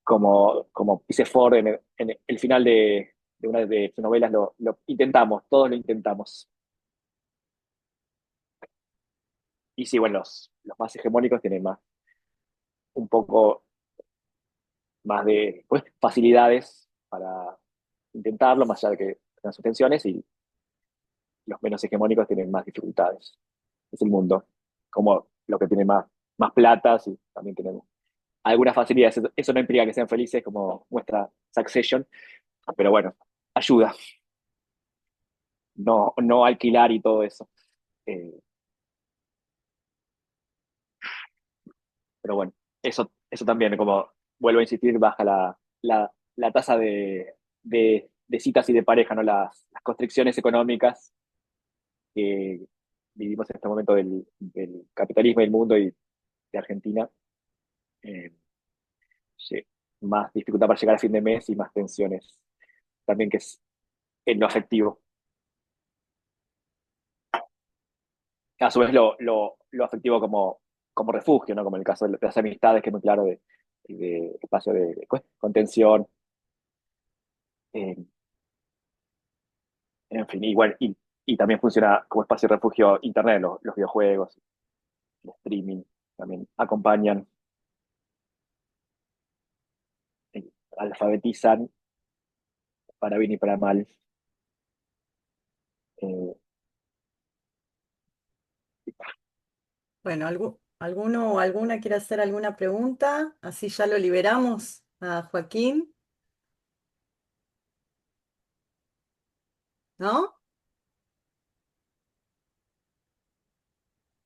[SPEAKER 2] Como dice Ford en el final de una de sus novelas, lo intentamos, todos lo intentamos. Y sí, bueno, los más hegemónicos tienen un poco más de pues, facilidades para intentarlo, más allá de que tengan sus tensiones, y los menos hegemónicos tienen más dificultades. Es el mundo, como lo que tiene más plata, sí, también tienen algunas facilidades. Eso no implica que sean felices, como muestra Succession, pero bueno, ayuda, no alquilar y todo eso. Eh, pero bueno, eso también, como vuelvo a insistir, baja la tasa de citas y de pareja, ¿no? Las constricciones económicas que vivimos en este momento del capitalismo del mundo y de Argentina. eh, sí, más dificultad para llegar a fin de mes y más tensiones también que es en lo afectivo. A su vez lo afectivo como refugio, ¿no? Como en el caso de las amistades, que es muy claro de espacio de contención. eh, en fin, igual, y también funciona como espacio de refugio Internet, los videojuegos, el streaming, también acompañan, eh, alfabetizan para bien y para mal. Eh,
[SPEAKER 1] Bueno, ¿alguno o alguna quiere hacer alguna pregunta? Así ya lo liberamos a Joaquín, ¿no?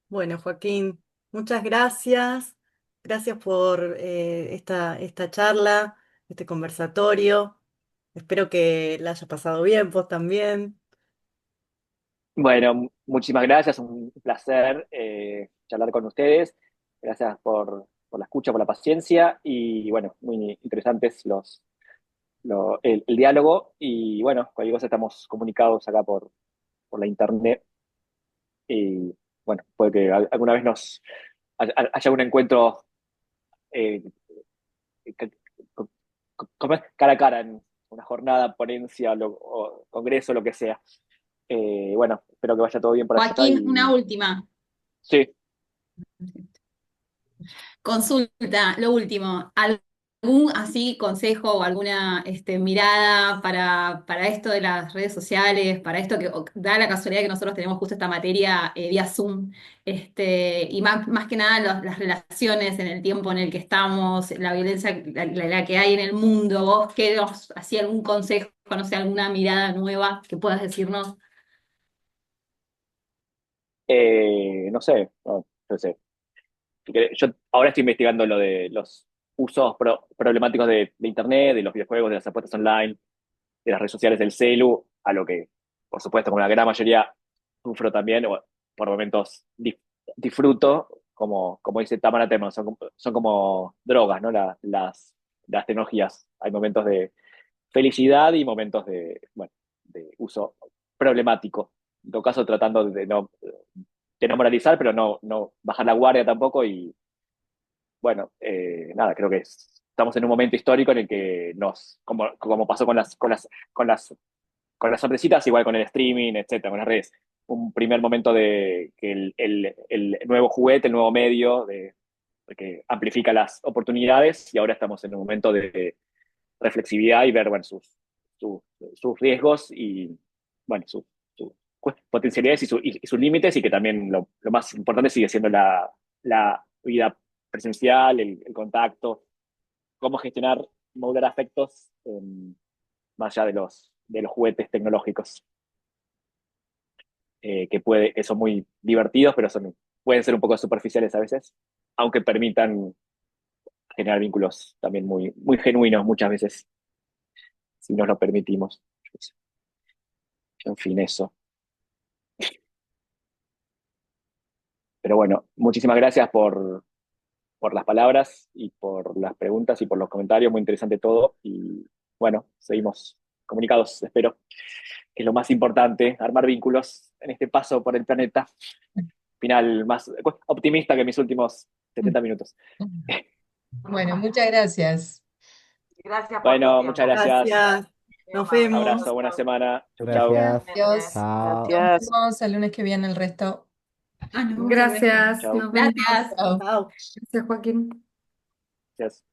[SPEAKER 1] Bueno, Joaquín, muchas gracias. Gracias por esta charla, este conversatorio. Espero que la hayas pasado bien, vos también.
[SPEAKER 2] bueno, muchísimas gracias, un placer charlar con ustedes. Gracias por la escucha, por la paciencia y bueno, muy interesantes el diálogo y bueno, cualquier cosa estamos comunicados acá por la internet y bueno, puede que alguna vez haya un encuentro eh, ca- ¿cómo es? Cara a cara en una jornada, ponencia o congreso, lo que sea. Bueno, espero que vaya todo bien por allá
[SPEAKER 9] Joaquín, una
[SPEAKER 2] y
[SPEAKER 9] última
[SPEAKER 2] sí.
[SPEAKER 9] consulta, lo último. ¿Algún así consejo o alguna mirada para esto de las redes sociales, para esto que da la casualidad que nosotros tenemos justo esta materia vía Zoom, y más que nada las relaciones en el tiempo en el que estamos, la violencia la que hay en el mundo? ¿Vos qué así algún consejo, no sé, alguna mirada nueva que puedas decirnos?
[SPEAKER 2] No sé, no sé. Yo ahora estoy investigando lo de los usos problemáticos de Internet, de los videojuegos, de las apuestas online, de las redes sociales del celu, a lo que, por supuesto, como la gran mayoría sufro también, o por momentos disfruto, como dice Tamara Teman, son como drogas, ¿no? Las tecnologías. Hay momentos de felicidad y momentos bueno, de uso problemático. En todo caso, tratando de no moralizar, pero no bajar la guardia tampoco y bueno, nada, creo que estamos en un momento histórico en el que como pasó con las sorpresitas, igual con el streaming, etcétera, con las redes, un primer momento de que el nuevo juguete, el nuevo medio, de que amplifica las oportunidades y ahora estamos en un momento de reflexividad y ver, bueno, sus riesgos y, bueno, sus potencialidades y sus límites y que también lo más importante sigue siendo la vida presencial, el contacto, cómo gestionar, modular afectos más allá de los juguetes tecnológicos, que son muy divertidos, pero pueden ser un poco superficiales a veces, aunque permitan generar vínculos también muy, muy genuinos muchas veces, si nos lo permitimos. En fin, eso. Pero bueno, muchísimas gracias por las palabras y por las preguntas y por los comentarios, muy interesante todo. Y bueno, seguimos comunicados, espero, que es lo más importante, armar vínculos en este paso por el planeta. Final más optimista que mis últimos 70 minutos.
[SPEAKER 4] Bueno, muchas gracias.
[SPEAKER 3] Gracias por tu
[SPEAKER 2] Bueno, muchas
[SPEAKER 3] tiempo.
[SPEAKER 2] gracias.
[SPEAKER 1] Gracias. Nos vemos.
[SPEAKER 2] Abrazo, buena semana. Chau, chau.
[SPEAKER 6] Gracias.
[SPEAKER 4] Adiós.
[SPEAKER 6] Chao.
[SPEAKER 4] Nos
[SPEAKER 9] Gracias.
[SPEAKER 4] vemos el lunes que viene el resto.
[SPEAKER 9] Ah, nos vemos el resto.
[SPEAKER 7] Gracias,
[SPEAKER 2] Chau.
[SPEAKER 7] nos vemos.
[SPEAKER 9] Gracias.
[SPEAKER 4] Chao.
[SPEAKER 1] Chao.
[SPEAKER 7] Gracias, Joaquín.
[SPEAKER 2] Gracias.